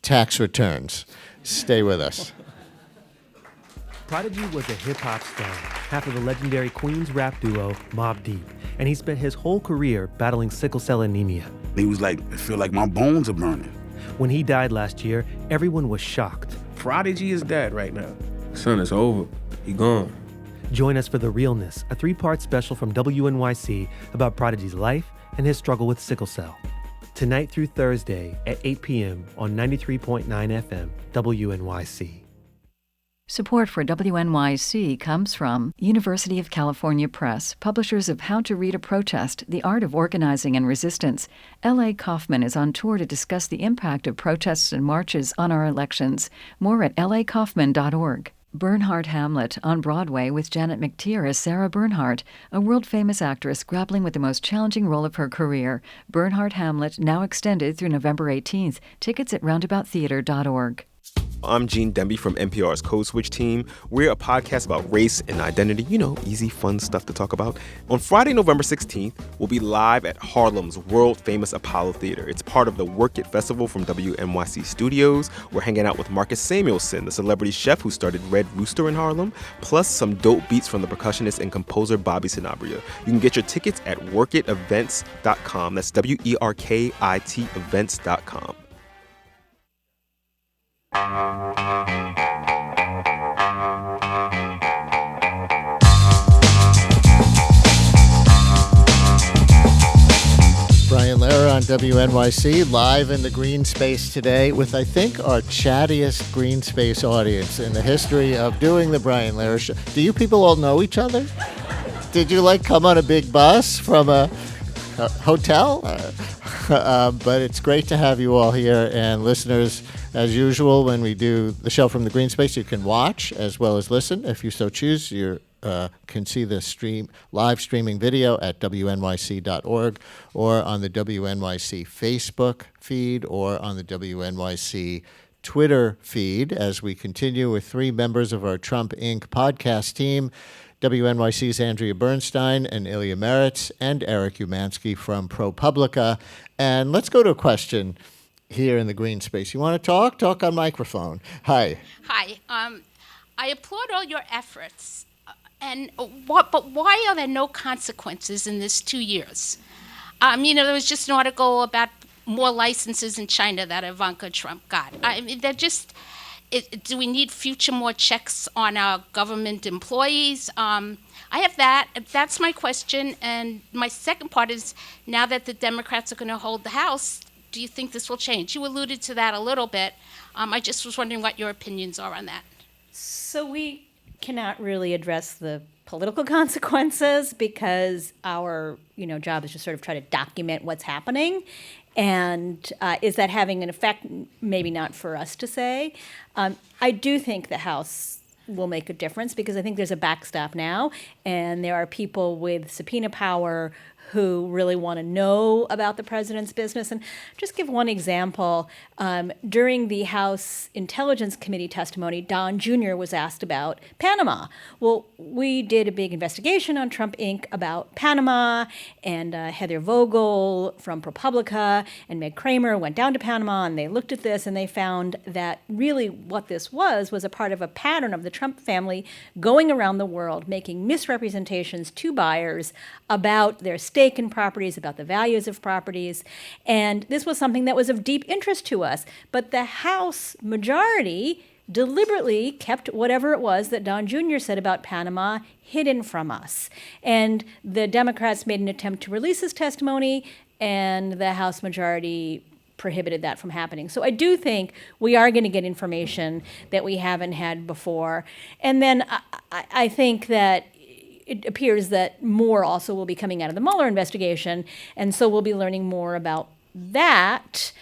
tax returns. Stay with us. Prodigy was a hip-hop star, half of the legendary Queens rap duo Mobb Deep, and he spent his whole career battling sickle cell anemia. He was like, I feel like my bones are burning. When he died last year, everyone was shocked. Prodigy is dead right now. Son, it's over. He gone. Join us for The Realness, a 3-part special from WNYC about Prodigy's life and his struggle with sickle cell. Tonight through Thursday at 8 p.m. on 93.9 FM, WNYC. Support for WNYC comes from University of California Press, publishers of How to Read a Protest, The Art of Organizing and Resistance. L.A. Kaufman is on tour to discuss the impact of protests and marches on our elections. More at lakaufman.org. Bernhardt Hamlet on Broadway with Janet McTeer as Sarah Bernhardt, a world-famous actress grappling with the most challenging role of her career. Bernhardt Hamlet, now extended through November 18th. Tickets at roundabouttheater.org. I'm Gene Demby from NPR's Code Switch team. We're a podcast about race and identity. Easy, fun stuff to talk about. On Friday, November 16th, we'll be live at Harlem's world-famous Apollo Theater. It's part of the Work It Festival from WNYC Studios. We're hanging out with Marcus Samuelson, the celebrity chef who started Red Rooster in Harlem, plus some dope beats from the percussionist and composer Bobby Sanabria. You can get your tickets at workitevents.com. That's WERKIT events.com. Brian Lehrer on WNYC, live in the Greene Space today with, I think, our chattiest Greene Space audience in the history of doing the Brian Lehrer Show. Do you people all know each other? Did you, come on a big bus from a hotel? But it's great to have you all here, and listeners, as usual, when we do the show from the Greene Space, you can watch as well as listen if you so choose. You're can see the live streaming video at wnyc.org or on the WNYC Facebook feed or on the WNYC Twitter feed as we continue with three members of our Trump Inc. podcast team, WNYC's Andrea Bernstein and Ilya Meritz and Eric Umansky from ProPublica. And let's go to a question here in the Greene Space. You want to talk? Talk on microphone. Hi. Hi. I applaud all your efforts. But why are there no consequences in this 2 years? There was just an article about more licenses in China that Ivanka Trump got. I mean, do we need future more checks on our government employees? I have that. That's my question. And my second part is, now that the Democrats are going to hold the House, do you think this will change? You alluded to that a little bit. I just was wondering what your opinions are on that. So we cannot really address the political consequences because our job is to sort of try to document what's happening. And is that having an effect? Maybe not for us to say. I do think the House will make a difference because I think there's a backstop now, and there are people with subpoena power who really want to know about the president's business. And just give one example. During the House Intelligence Committee testimony, Don Jr. was asked about Panama. Well, we did a big investigation on Trump Inc. about Panama, and Heather Vogel from ProPublica and Meg Kramer went down to Panama, and they looked at this, and they found that really what this was a part of a pattern of the Trump family going around the world making misrepresentations to buyers about their stake in properties, about the values of properties. And this was something that was of deep interest to us. But the House majority deliberately kept whatever it was that Don Jr. said about Panama hidden from us. And the Democrats made an attempt to release his testimony, and the House majority prohibited that from happening. So I do think we are going to get information that we haven't had before. And then I think that it appears that more also will be coming out of the Mueller investigation, and so we'll be learning more about that.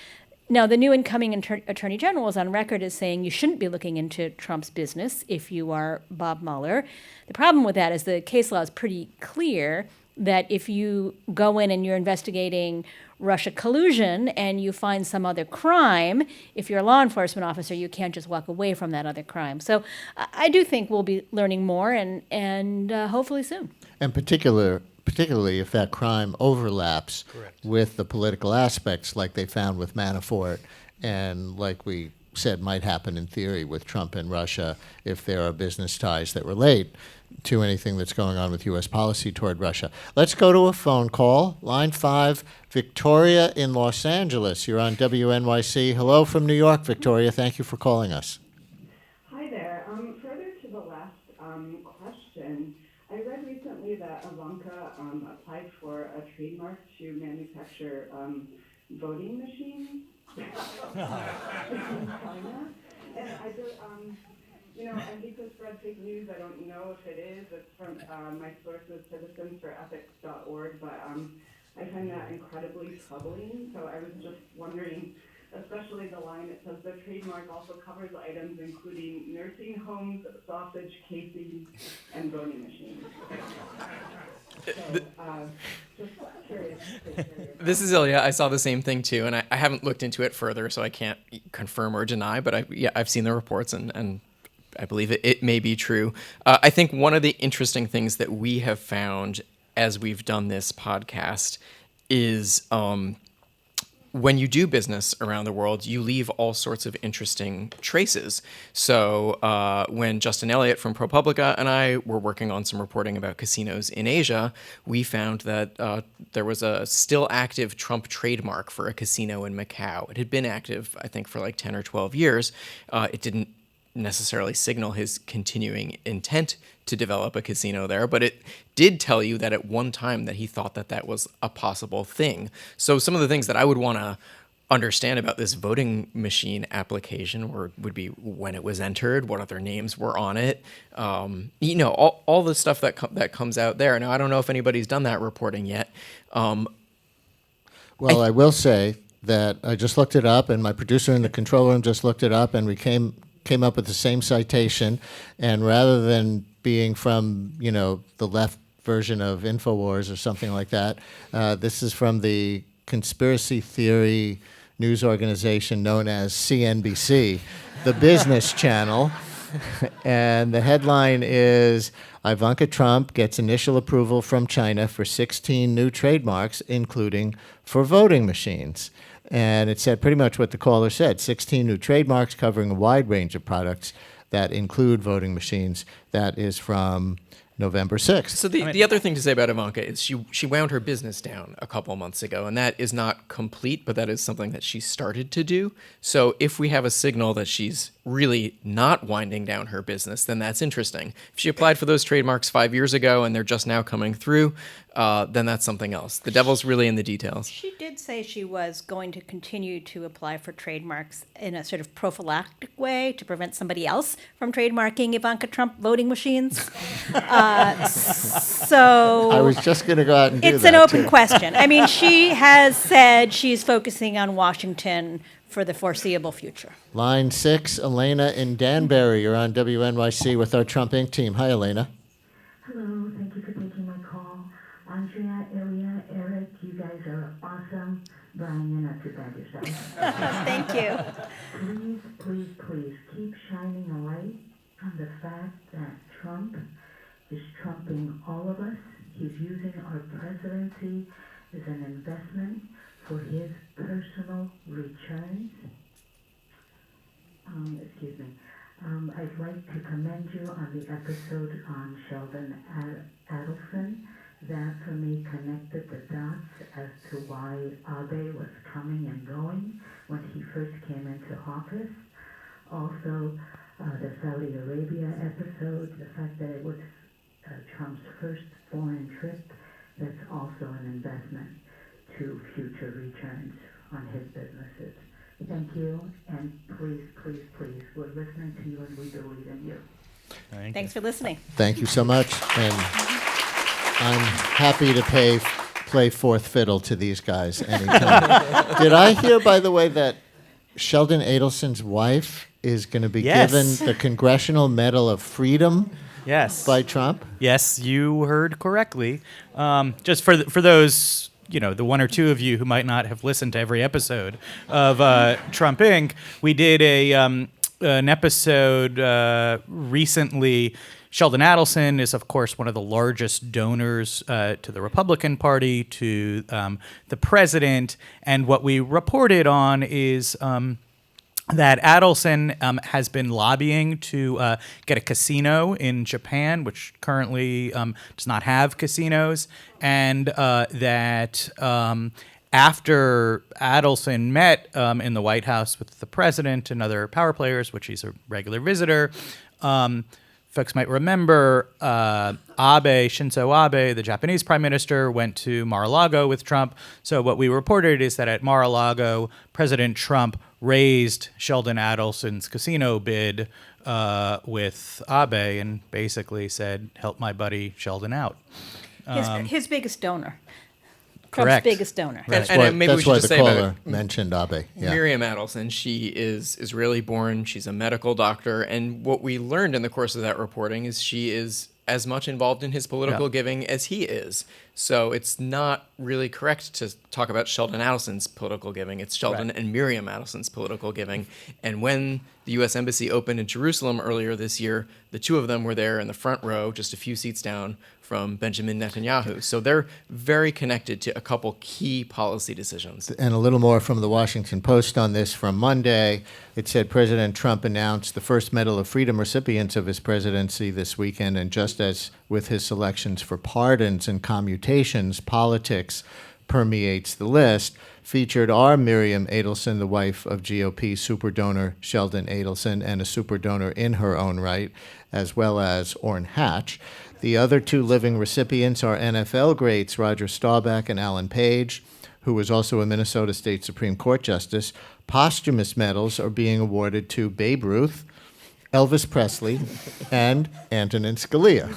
Now, the new incoming Attorney General is on record as saying you shouldn't be looking into Trump's business if you are Bob Mueller. The problem with that is the case law is pretty clear that if you go in and you're investigating Russia collusion and you find some other crime, if you're a law enforcement officer, you can't just walk away from that other crime. So I do think we'll be learning more and hopefully soon. And particularly if that crime overlaps with the political aspects like they found with Manafort and like we said might happen in theory with Trump and Russia if there are business ties that relate to anything that's going on with U.S. policy toward Russia. Let's go to a phone call. Line 5, Victoria in Los Angeles. You're on WNYC. Hello from New York, Victoria. Thank you for calling us. Hi there. Further to the last question, I read recently that Ivanka applied for a trademark to manufacture voting machines in China. And I just, I hate to spread fake news. I don't know if it is. It's from my source is citizensforethics.org, but I find that incredibly troubling. So I was just wondering, especially the line that says the trademark also covers items including nursing homes, sausage casings, and voting machines. So, just curious. This is Ilya. I saw the same thing too, and I haven't looked into it further, so I can't confirm or deny. But I've seen the reports, and I believe it may be true. I think one of the interesting things that we have found as we've done this podcast is when you do business around the world, you leave all sorts of interesting traces. So when Justin Elliott from ProPublica and I were working on some reporting about casinos in Asia, we found that there was a still active Trump trademark for a casino in Macau. It had been active, I think, for like 10 or 12 years. It didn't necessarily signal his continuing intent to develop a casino there, but it did tell you that at one time that he thought that that was a possible thing. So some of the things that I would want to understand about this voting machine application would be when it was entered, what other names were on it, all the stuff that comes out there. Now, I don't know if anybody's done that reporting yet. Well, I will say that I just looked it up, and my producer in the control room just looked it up, and we came up with the same citation, and rather than being from, the left version of InfoWars or something like that. This is from the conspiracy theory news organization known as CNBC, the business channel. And the headline is, Ivanka Trump gets initial approval from China for 16 new trademarks, including for voting machines. And it said pretty much what the caller said, 16 new trademarks covering a wide range of products that include voting machines. That is from November 6th. So the other thing to say about Ivanka is she wound her business down a couple months ago, and that is not complete, but that is something that she started to do. So if we have a signal that she's really not winding down her business, then that's interesting. If she applied for those trademarks 5 years ago and they're just now coming through, then that's something else. The devil's really in the details. She did say she was going to continue to apply for trademarks in a sort of prophylactic way to prevent somebody else from trademarking Ivanka Trump voting machines. So I was just going to go out and do that. It's an open question. I mean, she has said she's focusing on Washington for the foreseeable future. Line 6, Elena in Danbury. You're on WNYC with our Trump Inc. team. Hi, Elena. Hello, thank you for taking my call. Andrea, Ilya, Eric, you guys are awesome. Brian, you're not too bad yourself. Thank you. Please, please, please keep shining a light on the fact that Trump is trumping all of us. He's using our presidency as an investment for his personal returns. Excuse me. I'd like to commend you on the episode on Sheldon Adelson. That, for me, connected the dots as to why Abe was coming and going when he first came into office. Also, the Saudi Arabia episode, the fact that it was Trump's first foreign trip, that's also an investment to future returns on his businesses. Thank you, and please, please, please, we're listening to you and we believe in you. Thanks for listening. Thank you so much. And I'm happy to play fourth fiddle to these guys anytime. Did I hear, by the way, that Sheldon Adelson's wife is going to be given the Congressional Medal of Freedom by Trump? Yes, you heard correctly. Just for those, the one or two of you who might not have listened to every episode of Trump Inc., we did an episode recently. Sheldon Adelson is, of course, one of the largest donors to the Republican Party, to the president. And what we reported on is that Adelson has been lobbying to get a casino in Japan, which currently does not have casinos, and that after Adelson met in the White House with the president and other power players, which he's a regular visitor, folks might remember Shinzo Abe, the Japanese prime minister, went to Mar-a-Lago with Trump. So what we reported is that at Mar-a-Lago, President Trump raised Sheldon Adelson's casino bid with Abe and basically said, help my buddy Sheldon out. His biggest donor. Correct. Trump's biggest donor. That's And maybe we should why just the say caller about mentioned Abe. Yeah. Miriam Adelson, she is Israeli-born. She's a medical doctor. And what we learned in the course of that reporting is she is as much involved in his political giving as he is. So it's not really correct to talk about Sheldon Adelson's political giving. It's Sheldon and Miriam Adelson's political giving. And when the U.S. Embassy opened in Jerusalem earlier this year, the two of them were there in the front row, just a few seats down from Benjamin Netanyahu. So they're very connected to a couple key policy decisions. And a little more from the Washington Post on this from Monday. It said President Trump announced the first Medal of Freedom recipients of his presidency this weekend, and just as with his selections for pardons and commutations, politics permeates the list. Featured are Miriam Adelson, the wife of GOP superdonor Sheldon Adelson, and a superdonor in her own right, as well as Orrin Hatch. The other two living recipients are NFL greats Roger Staubach and Alan Page, who was also a Minnesota State Supreme Court justice. Posthumous medals are being awarded to Babe Ruth, Elvis Presley, and Antonin Scalia.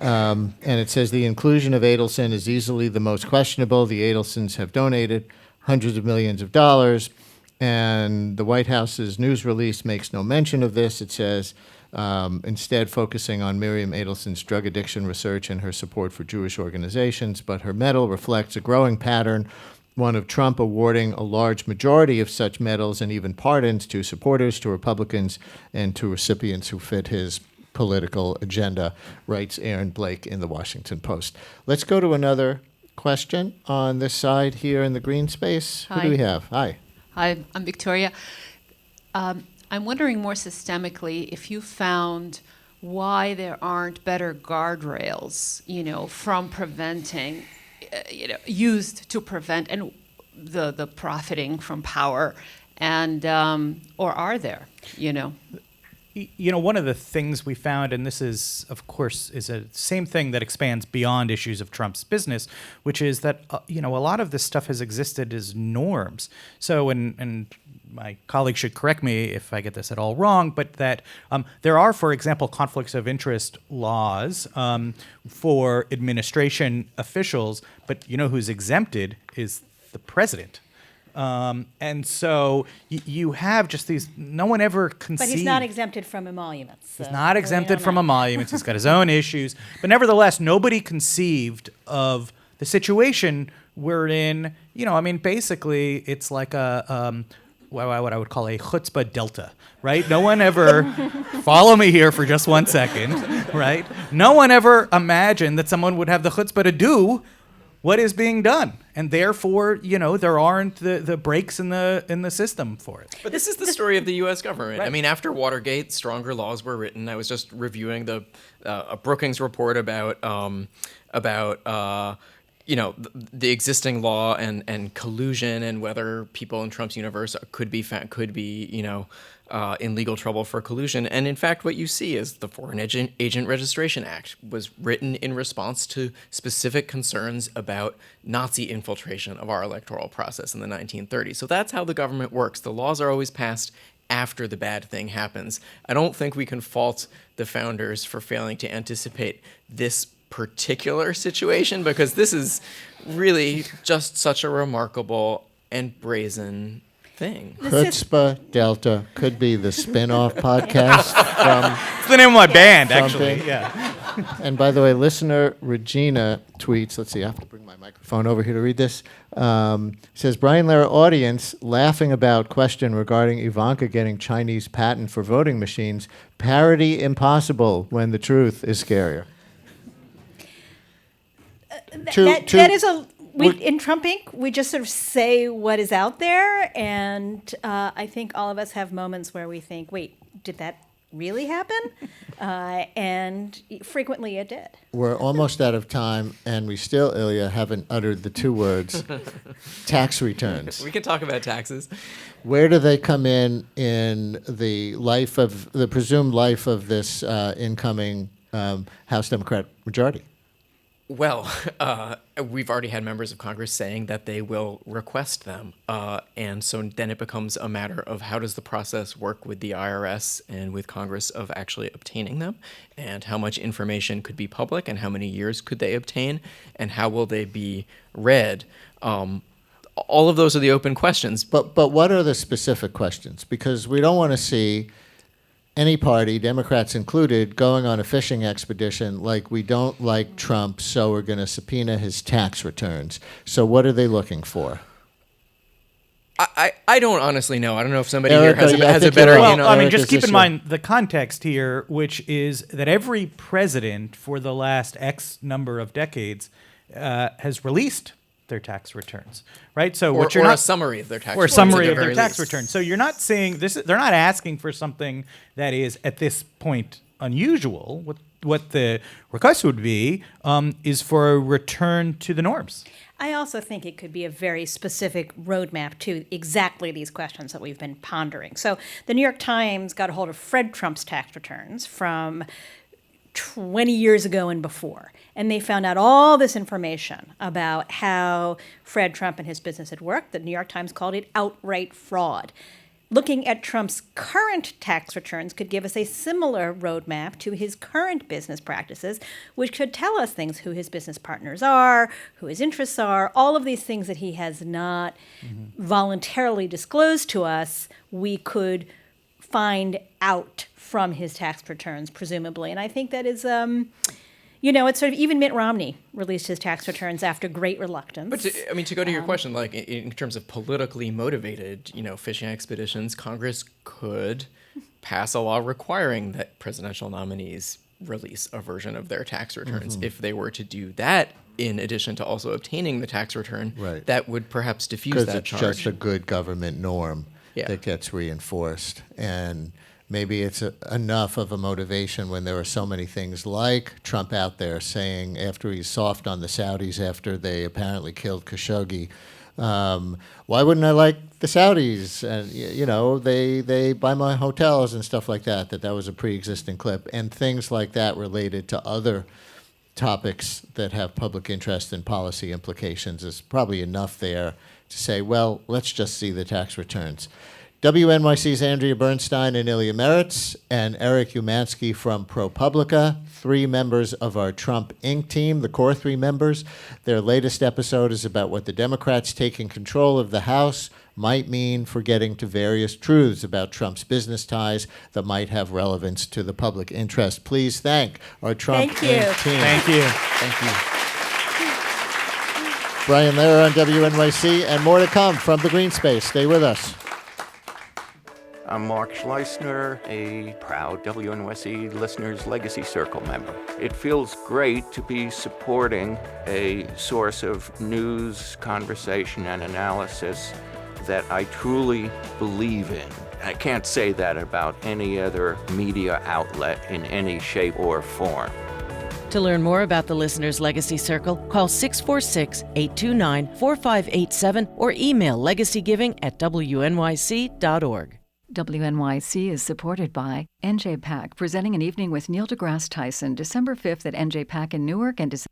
And it says the inclusion of Adelson is easily the most questionable. The Adelsons have donated hundreds of millions of dollars, and the White House's news release makes no mention of this. It says instead focusing on Miriam Adelson's drug addiction research and her support for Jewish organizations. But her medal reflects a growing pattern, one of Trump awarding a large majority of such medals and even pardons to supporters, to Republicans, and to recipients who fit his political agenda, writes Aaron Blake in the Washington Post. Let's go to another question on this side here in the Greene Space. Who do we have? Hi. Hi, I'm Victoria. I'm wondering more systemically if you found why there aren't better guardrails, from preventing, used to prevent and the profiting from power, and or are there, One of the things we found, and this is, of course, is a same thing that expands beyond issues of Trump's business, which is that, a lot of this stuff has existed as norms. So, and my colleague should correct me if I get this at all wrong, but that there are, for example, conflicts of interest laws for administration officials, but who's exempted is the president. And so you have just these, no one ever conceived. But he's not exempted from emoluments. He's not exempted from emoluments. He's got his own issues. But nevertheless, nobody conceived of the situation we're in. Basically, it's like what I would call a chutzpah delta, right? No one ever, follow me here for just 1 second, right? No one ever imagined that someone would have the chutzpah to do what is being done, and therefore, there aren't the breaks in the system for it. But this is the story of the U.S. government. Right. After Watergate, stronger laws were written. I was just reviewing the Brookings report about the existing law and collusion, and whether people in Trump's universe could be in legal trouble for collusion. And in fact, what you see is the Foreign Agent Registration Act was written in response to specific concerns about Nazi infiltration of our electoral process in the 1930s. So that's how the government works. The laws are always passed after the bad thing happens. I don't think we can fault the founders for failing to anticipate this particular situation, because this is really just such a remarkable and brazen thing. Chutzpah Delta could be the spin-off podcast from... It's the name of my band, actually. Yeah. And by the way, listener Regina tweets, let's see, I have to bring my microphone over here to read this. Says, Brian Lehrer audience laughing about question regarding Ivanka getting Chinese patent for voting machines. Parody impossible when the truth is scarier. That is in Trump Inc., we just sort of say what is out there, and I think all of us have moments where we think, wait, did that really happen? And frequently it did. We're almost out of time, and we still, Ilya, haven't uttered the two words, tax returns. We can talk about taxes. Where do they come in the presumed life of this incoming House Democrat majority? Well, we've already had members of Congress saying that they will request them. And so then it becomes a matter of how does the process work with the IRS and with Congress of actually obtaining them, and how much information could be public, and how many years could they obtain, and how will they be read. All of those are the open questions. But what are the specific questions? Because we don't want to see any party, Democrats included, going on a fishing expedition like we don't like Trump, so we're going to subpoena his tax returns. So what are they looking for? I don't honestly know. I don't know if somebody here has a better... Well, just keep in mind the context here, which is that every president for the last X number of decades has released their tax returns, right? So or a summary of their tax returns. Or a summary of their tax returns. So you're not saying this. They're not asking for something that is at this point unusual. What the request would be is for a return to the norms. I also think it could be a very specific roadmap to exactly these questions that we've been pondering. So the New York Times got a hold of Fred Trump's tax returns from 20 years ago and before. And they found out all this information about how Fred Trump and his business had worked. The New York Times called it outright fraud. Looking at Trump's current tax returns could give us a similar roadmap to his current business practices, which could tell us things, who his business partners are, who his interests are, all of these things that he has not voluntarily disclosed to us. We could find out from his tax returns, presumably. And I think that is, it's sort of, even Mitt Romney released his tax returns after great reluctance. But to go to your question, like in terms of politically motivated, fishing expeditions, Congress could pass a law requiring that presidential nominees release a version of their tax returns. If they were to do that, in addition to also obtaining the tax return, that would perhaps diffuse that charge. Because it's just a good government norm that gets reinforced. And maybe it's enough of a motivation when there are so many things like Trump out there saying, after he's soft on the Saudis after they apparently killed Khashoggi, why wouldn't I like the Saudis? And, they buy my hotels and stuff like that. That was a pre-existing clip. And things like that related to other topics that have public interest and policy implications is probably enough there to say, well, let's just see the tax returns. WNYC's Andrea Bernstein and Ilya Meritz and Eric Umansky from ProPublica, 3 members of our Trump Inc. team, the core 3 members. Their latest episode is about what the Democrats taking control of the House might mean for getting to various truths about Trump's business ties that might have relevance to the public interest. Please thank our Trump Inc. team. Thank you. Thank you. Brian Lehrer on WNYC, and more to come from the Greene Space. Stay with us. I'm Mark Schleisner, a proud WNYC Listeners Legacy Circle member. It feels great to be supporting a source of news, conversation, and analysis that I truly believe in. I can't say that about any other media outlet in any shape or form. To learn more about the Listeners Legacy Circle, call 646-829-4587 or email legacygiving@wnyc.org. WNYC is supported by NJPAC, presenting an evening with Neil deGrasse Tyson, December 5th at NJPAC in Newark and December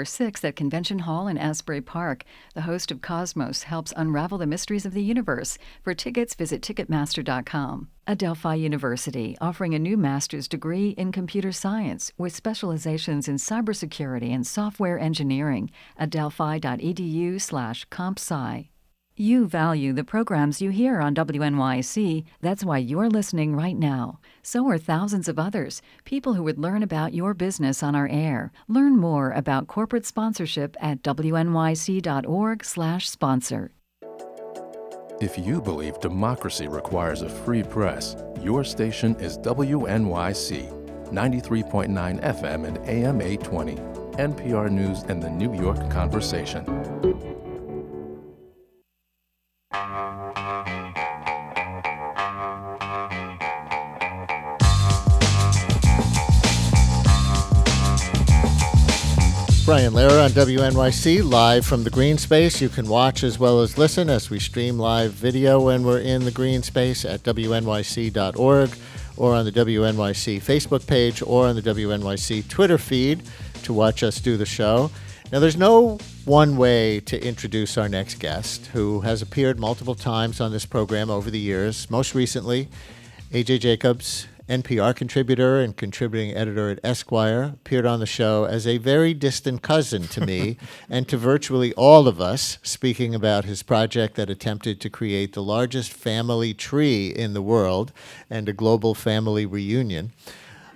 6th at Convention Hall in Asbury Park. The host of Cosmos helps unravel the mysteries of the universe. For tickets, visit Ticketmaster.com. Adelphi University, offering a new master's degree in computer science with specializations in cybersecurity and software engineering. Adelphi.edu/CompSci. You value the programs you hear on WNYC. That's why you're listening right now. So are thousands of others, people who would learn about your business on our air. Learn more about corporate sponsorship at wnyc.org/sponsor. If you believe democracy requires a free press, your station is WNYC, 93.9 FM and AM 820, NPR News and the New York Conversation. Brian Lehrer on WNYC, live from the Greene Space. You can watch as well as listen as we stream live video when we're in the Greene Space at WNYC.org or on the WNYC Facebook page or on the WNYC Twitter feed to watch us do the show. Now, there's no one way to introduce our next guest, who has appeared multiple times on this program over the years. Most recently, A.J. Jacobs, NPR contributor and contributing editor at Esquire, appeared on the show as a very distant cousin to me and to virtually all of us, speaking about his project that attempted to create the largest family tree in the world and a global family reunion.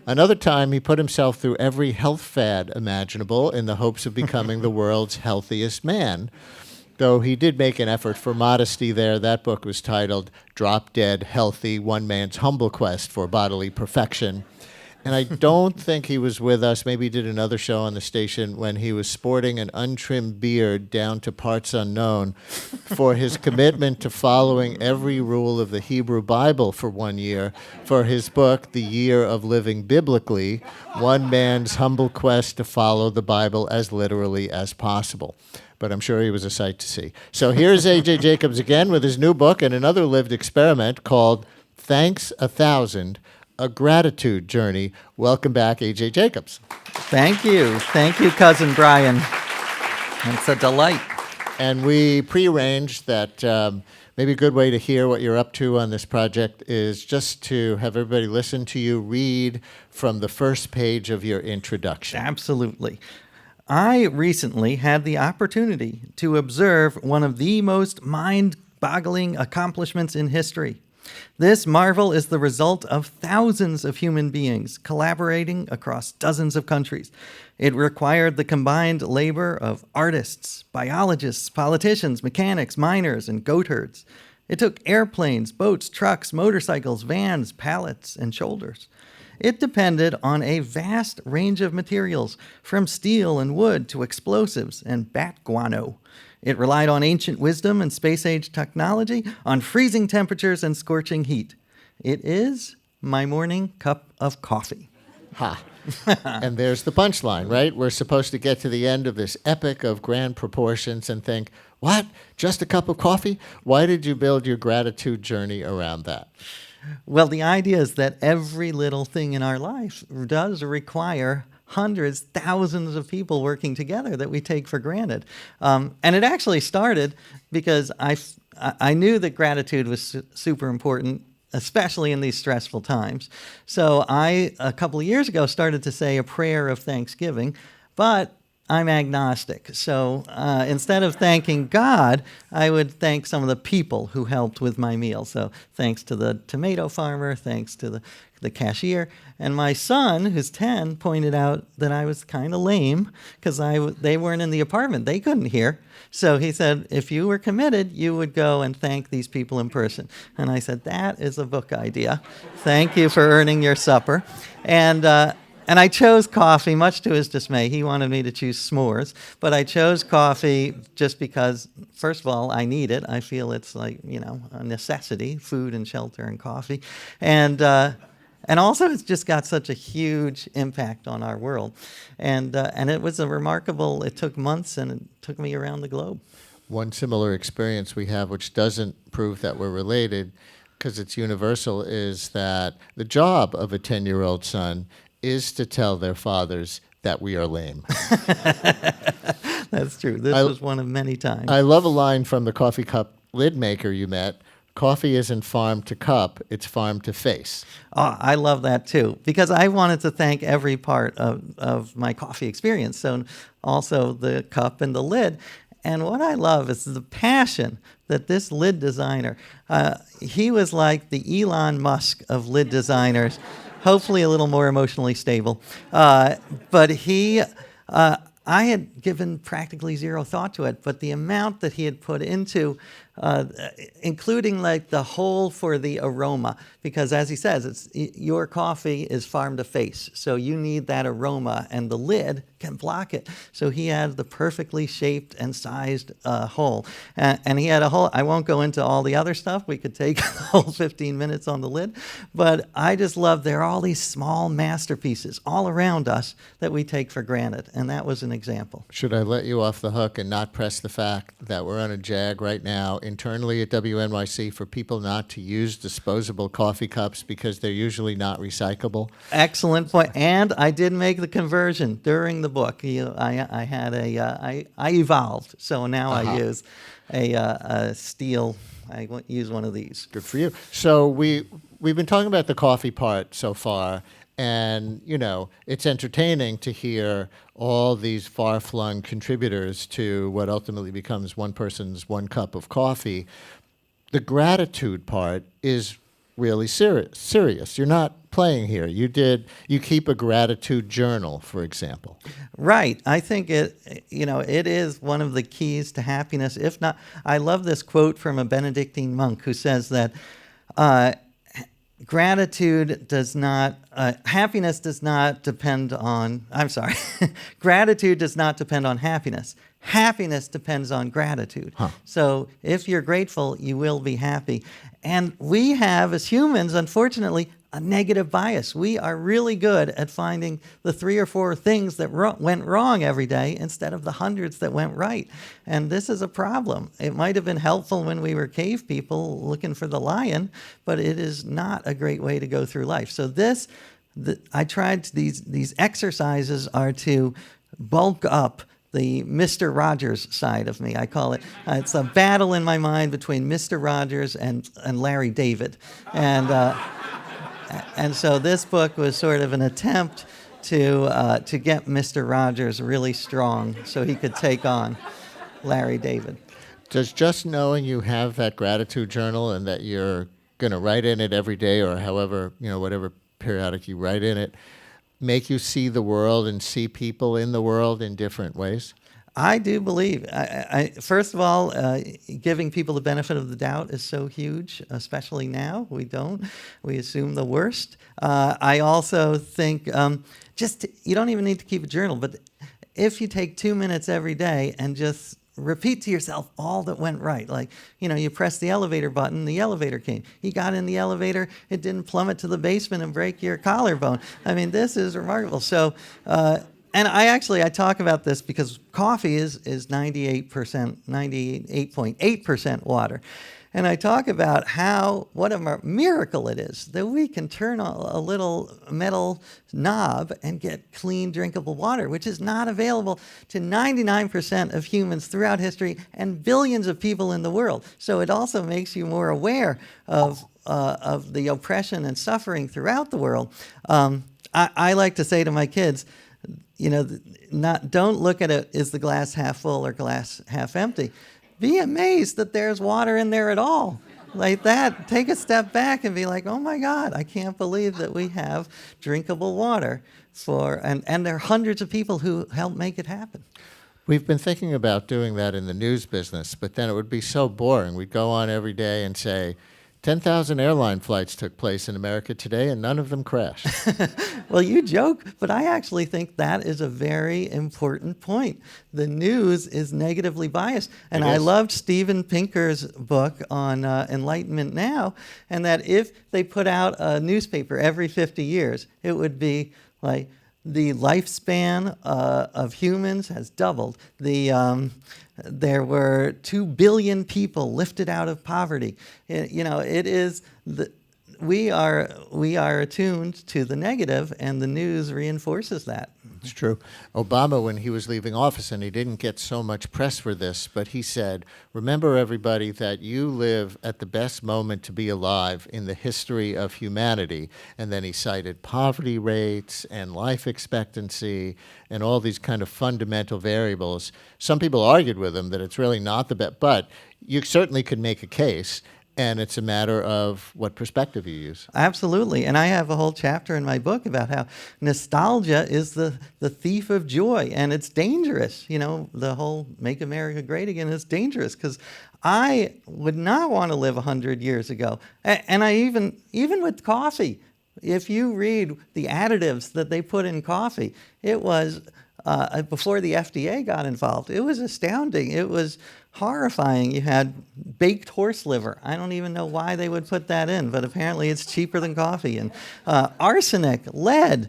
Another time, he put himself through every health fad imaginable in the hopes of becoming the world's healthiest man. Though he did make an effort for modesty there. That book was titled Drop Dead Healthy, One Man's Humble Quest for Bodily Perfection. And I don't think he was with us. Maybe he did another show on the station when he was sporting an untrimmed beard down to parts unknown for his commitment to following every rule of the Hebrew Bible for 1 year for his book, The Year of Living Biblically, One Man's Humble Quest to Follow the Bible as literally as possible. But I'm sure he was a sight to see. So here's A.J. Jacobs again with his new book and another lived experiment called Thanks 1,000, A Gratitude Journey. Welcome back, A.J. Jacobs. Thank you. Thank you, Cousin Brian. It's a delight. And we prearranged that maybe a good way to hear what you're up to on this project is just to have everybody listen to you read from the first page of your introduction. Absolutely. I recently had the opportunity to observe one of the most mind-boggling accomplishments in history. This marvel is the result of thousands of human beings collaborating across dozens of countries. It required the combined labor of artists, biologists, politicians, mechanics, miners, and goat herds. It took airplanes, boats, trucks, motorcycles, vans, pallets, and shoulders. It depended on a vast range of materials, from steel and wood to explosives and bat guano. It relied on ancient wisdom and space-age technology, on freezing temperatures and scorching heat. It is my morning cup of coffee. Ha. And there's the punchline, right? We're supposed to get to the end of this epic of grand proportions and think, what? Just a cup of coffee? Why did you build your gratitude journey around that? Well, the idea is that every little thing in our life does require hundreds, thousands of people working together that we take for granted. And it actually started because I knew that gratitude was super important, especially in these stressful times. So I, a couple of years ago, started to say a prayer of thanksgiving, but I'm agnostic. So instead of thanking God, I would thank some of the people who helped with my meal. So thanks to the tomato farmer, thanks to the cashier. And my son, who's 10, pointed out that I was kind of lame because they weren't in the apartment. They couldn't hear. So he said, if you were committed, you would go and thank these people in person. And I said, that is a book idea. Thank you for earning your supper. And I chose coffee, much to his dismay. He wanted me to choose s'mores. But I chose coffee just because, first of all, I need it. I feel it's like, a necessity, food and shelter and coffee. And also it's just got such a huge impact on our world. And it was it took months and it took me around the globe. One similar experience we have, which doesn't prove that we're related, because it's universal, is that the job of a 10-year-old son is to tell their fathers that we are lame. That's true. This was one of many times. I love a line from the coffee cup lid maker you met. Coffee isn't farm to cup, it's farm to face. Oh, I love that too, because I wanted to thank every part of my coffee experience. So also the cup and the lid. And what I love is the passion that this lid designer, he was like the Elon Musk of lid designers, hopefully a little more emotionally stable. But I had given practically zero thought to it, but the amount that he had put into, including like the hole for the aroma, because as he says, your coffee is farm to face, so you need that aroma, and the lid can block it. So he had the perfectly shaped and sized hole, and he had a hole. I won't go into all the other stuff. We could take the whole 15 minutes on the lid, but I just love there are all these small masterpieces all around us that we take for granted, and that was an example. Should I let you off the hook and not press the fact that we're on a jag right now internally at WNYC for people not to use disposable coffee cups because they're usually not recyclable? Excellent point. And I did make the conversion during the book. I evolved, so now I use a steel. I use one of these. Good for you. So we've been talking about the coffee part so far. And, it's entertaining to hear all these far-flung contributors to what ultimately becomes one person's one cup of coffee. The gratitude part is really serious. You're not playing here. You keep a gratitude journal, for example. Right. I think it is one of the keys to happiness. If not, I love this quote from a Benedictine monk who says that gratitude does not, happiness does not depend on, gratitude does not depend on happiness. Happiness depends on gratitude. Huh. So if you're grateful, you will be happy. And we have, as humans, unfortunately, a negative bias. We are really good at finding the 3 or 4 things that went wrong every day instead of the hundreds that went right. And this is a problem. It might have been helpful when we were cave people looking for the lion, but it is not a great way to go through life. So I tried these exercises are to bulk up the Mr. Rogers side of me. I call it, it's a battle in my mind between Mr. Rogers and Larry David. And so this book was sort of an attempt to get Mr. Rogers really strong so he could take on Larry David. Does just knowing you have that gratitude journal and that you're going to write in it every day or however, whatever periodic you write in it, make you see the world and see people in the world in different ways? I do believe. First of all, giving people the benefit of the doubt is so huge, especially now. We don't. We assume the worst. I also think you don't even need to keep a journal, but if you take 2 minutes every day and just repeat to yourself all that went right. Like, you press the elevator button, the elevator came. You got in the elevator, it didn't plummet to the basement and break your collarbone. I mean, this is remarkable. So, and I talk about this because coffee is 98.8% water. And I talk about what a miracle it is that we can turn a little metal knob and get clean, drinkable water, which is not available to 99% of humans throughout history and billions of people in the world. So it also makes you more aware of the oppression and suffering throughout the world. I like to say to my kids, don't look at it, is the glass half full or glass half empty? Be amazed that there's water in there at all. Like that, take a step back and be like, oh my God, I can't believe that we have drinkable water and there are hundreds of people who helped make it happen. We've been thinking about doing that in the news business, but then it would be so boring. We'd go on every day and say, 10,000 airline flights took place in America today, and none of them crashed. Well, you joke, but I actually think that is a very important point. The news is negatively biased. And I loved Steven Pinker's book on Enlightenment Now, and that if they put out a newspaper every 50 years, it would be like the lifespan of humans has doubled. There were 2 billion people lifted out of poverty. We are attuned to the negative, and the news reinforces that. It's true. Obama, when he was leaving office, and he didn't get so much press for this, but he said, remember everybody that you live at the best moment to be alive in the history of humanity. And then he cited poverty rates and life expectancy and all these kind of fundamental variables. Some people argued with him that it's really not the best, but you certainly could make a case. And it's a matter of what perspective you use. Absolutely. And I have a whole chapter in my book about how nostalgia is the thief of joy, and it's dangerous. The whole Make America Great Again is dangerous because I would not want to live 100 years ago. And I even with coffee, if you read the additives that they put in coffee, it was before the FDA got involved. It was astounding. It was horrifying. You had baked horse liver. I don't even know why they would put that in, but apparently it's cheaper than coffee. And arsenic, lead.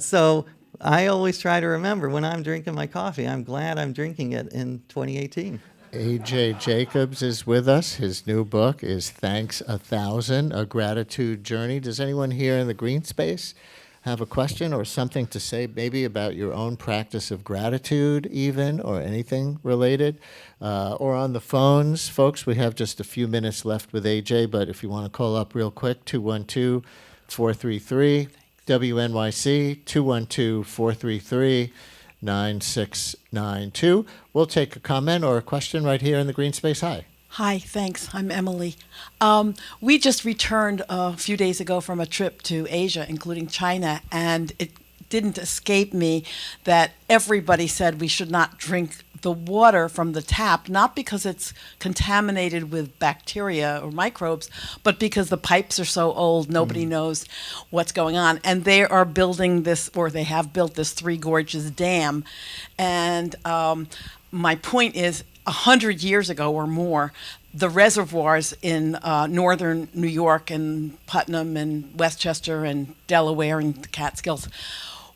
So I always try to remember when I'm drinking my coffee, I'm glad I'm drinking it in 2018. A.J. Jacobs is with us. His new book is Thanks 1,000, A Gratitude Journey. Does anyone here in the Greene Space have a question or something to say maybe about your own practice of gratitude even, or anything related? Or on the phones, folks, we have just a few minutes left with AJ, but if you want to call up real quick, 212-433-WNYC, 212-433-9692. We'll take a comment or a question right here in the Greene Space. Hi. Hi, thanks. I'm Emily. We just returned a few days ago from a trip to Asia, including China, and it didn't escape me that everybody said we should not drink the water from the tap, not because it's contaminated with bacteria or microbes, but because the pipes are so old, nobody knows what's going on. And they are building this, or they have built this Three Gorges Dam. And my point is, 100 years ago or more, the reservoirs in northern New York and Putnam and Westchester and Delaware and the Catskills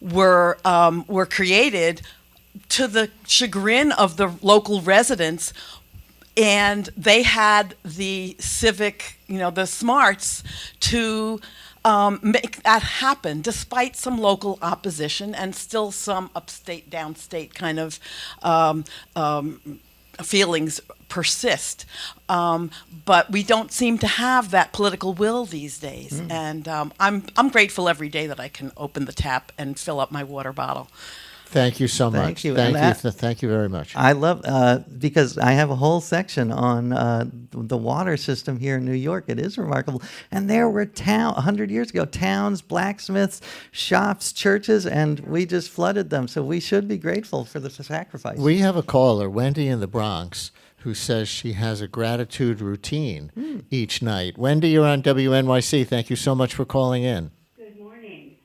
were created to the chagrin of the local residents, and they had the civic, the smarts to make that happen, despite some local opposition and still some upstate, downstate kind of feelings persist. But we don't seem to have that political will these days. And I'm grateful every day that I can open the tap and fill up my water bottle. Thank you so much. Thank you. Thank you very much. I love, because I have a whole section on the water system here in New York. It is remarkable. And there were 100 years ago, towns, blacksmiths, shops, churches, and we just flooded them. So we should be grateful for the sacrifice. We have a caller, Wendy in the Bronx, who says she has a gratitude routine each night. Wendy, you're on WNYC. Thank you so much for calling in. Good morning.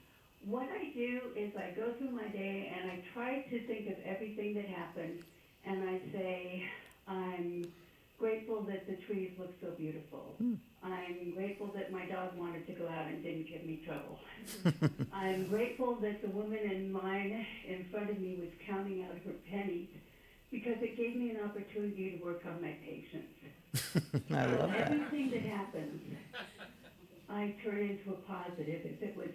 What I do is I go through my day and I try to think of everything that happened, and I say, I'm grateful that the trees look so beautiful. I'm grateful that my dog wanted to go out and didn't give me trouble. I'm grateful that the woman in line in front of me was counting out her pennies, because it gave me an opportunity to work on my patience. I love that. Everything that happens, I turn into a positive. If it was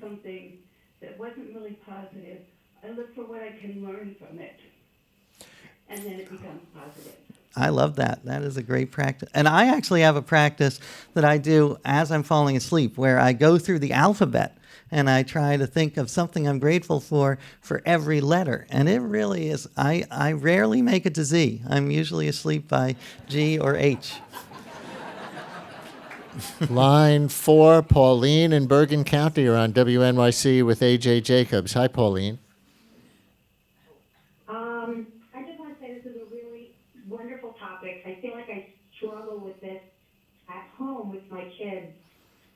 something that wasn't really positive, I look for what I can learn from it, and then it becomes positive. I love that. That is a great practice. And I actually have a practice that I do as I'm falling asleep, where I go through the alphabet and I try to think of something I'm grateful for every letter. And it really is, I rarely make it to Z. I'm usually asleep by G or H. Line 4, Pauline in Bergen County. You're on WNYC with A.J. Jacobs. Hi, Pauline. I just want to say this is a really wonderful topic. I feel like I struggle with this at home with my kids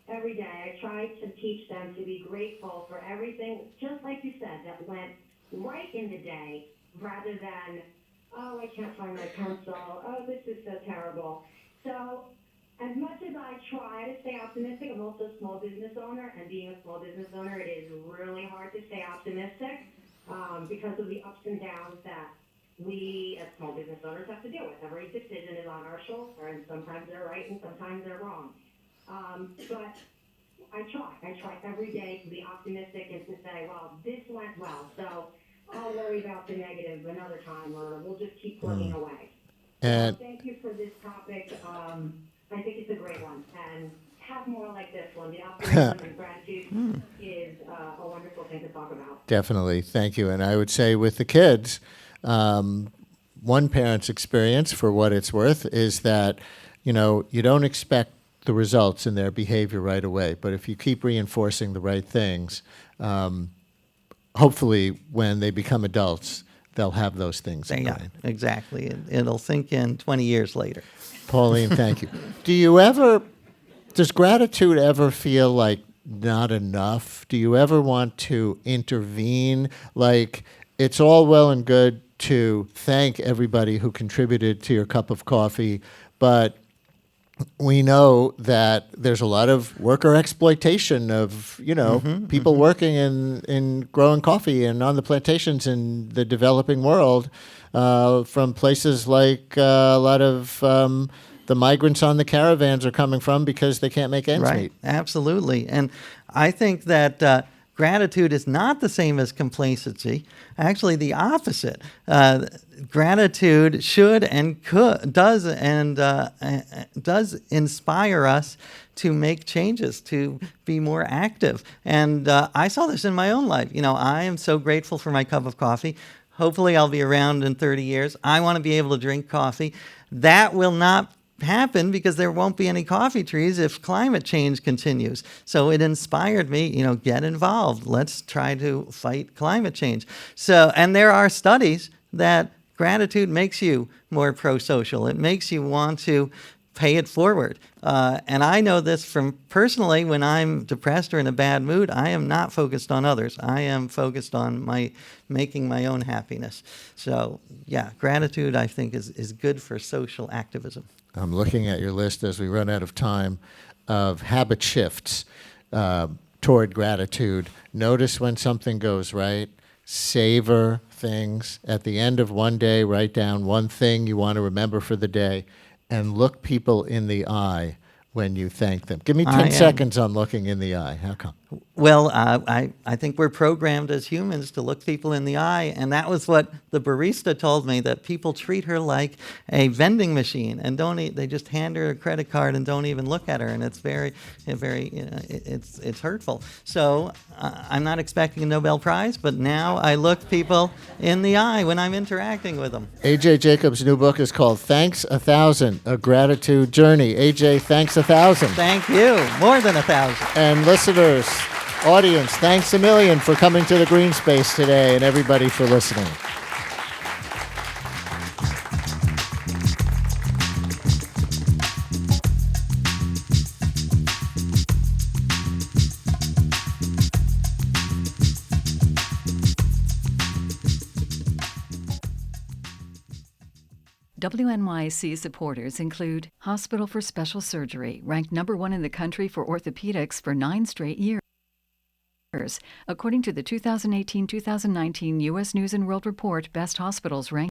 every day. I try to teach them to be grateful for everything, just like you said, that went right in the day, rather than, oh, I can't find my pencil, oh, this is so terrible. So as much as I try to stay optimistic, I'm also a small business owner, and being a small business owner, it is really hard to stay optimistic because of the ups and downs that we as small business owners have to deal with. Every decision is on our shoulder, and sometimes they're right and sometimes they're wrong. But I try every day to be optimistic and to say, well, this went well, so I'll worry about the negative another time, or we'll just keep plugging away. And Thank you for this topic. I think it's a great one, and have more like this one. The optimism and gratitude is a wonderful thing to talk about. Definitely. Thank you. And I would say with the kids, one parent's experience, for what it's worth, is that, you don't expect the results in their behavior right away. But if you keep reinforcing the right things, hopefully when they become adults, they'll have those things in mind. Exactly. It'll sink in 20 years later. Pauline, thank you. Does gratitude ever feel like not enough? Do you ever want to intervene? Like, it's all well and good to thank everybody who contributed to your cup of coffee, but we know that there's a lot of worker exploitation of, people working in growing coffee and on the plantations in the developing world, from places like a lot of the migrants on the caravans are coming from, because they can't make ends meet. Absolutely. And I think that gratitude is not the same as complacency. Actually, the opposite. Gratitude should and does inspire us to make changes, to be more active. And I saw this in my own life. I am so grateful for my cup of coffee. Hopefully, I'll be around in 30 years. I want to be able to drink coffee. That will not happen because there won't be any coffee trees if climate change continues. So it inspired me, get involved. Let's try to fight climate change. So, and there are studies that gratitude makes you more pro-social. It makes you want to pay it forward. And I know this from personally, when I'm depressed or in a bad mood, I am not focused on others. I am focused on making my own happiness. So yeah, gratitude, I think, is good for social activism. I'm looking at your list as we run out of time of habit shifts toward gratitude. Notice when something goes right. Savor things. At the end of one day, write down one thing you want to remember for the day, and look people in the eye when you thank them. Give me 10 seconds on looking in the eye. How come? Well, I think we're programmed as humans to look people in the eye, and that was what the barista told me, that people treat her like a vending machine and they just hand her a credit card and don't even look at her, and it's very, it's hurtful. So I'm not expecting a Nobel Prize, but now I look people in the eye when I'm interacting with them. A.J. Jacobs' new book is called Thanks 1,000, A Gratitude Journey. A.J., thanks 1,000. Thank you. More than 1,000. And listeners, audience, thanks a million for coming to the Greene Space today, and everybody for listening. WNYC supporters include Hospital for Special Surgery, ranked #1 in the country for orthopedics for 9 straight years. According to the 2018-2019 U.S. News & World Report, Best Hospitals ranked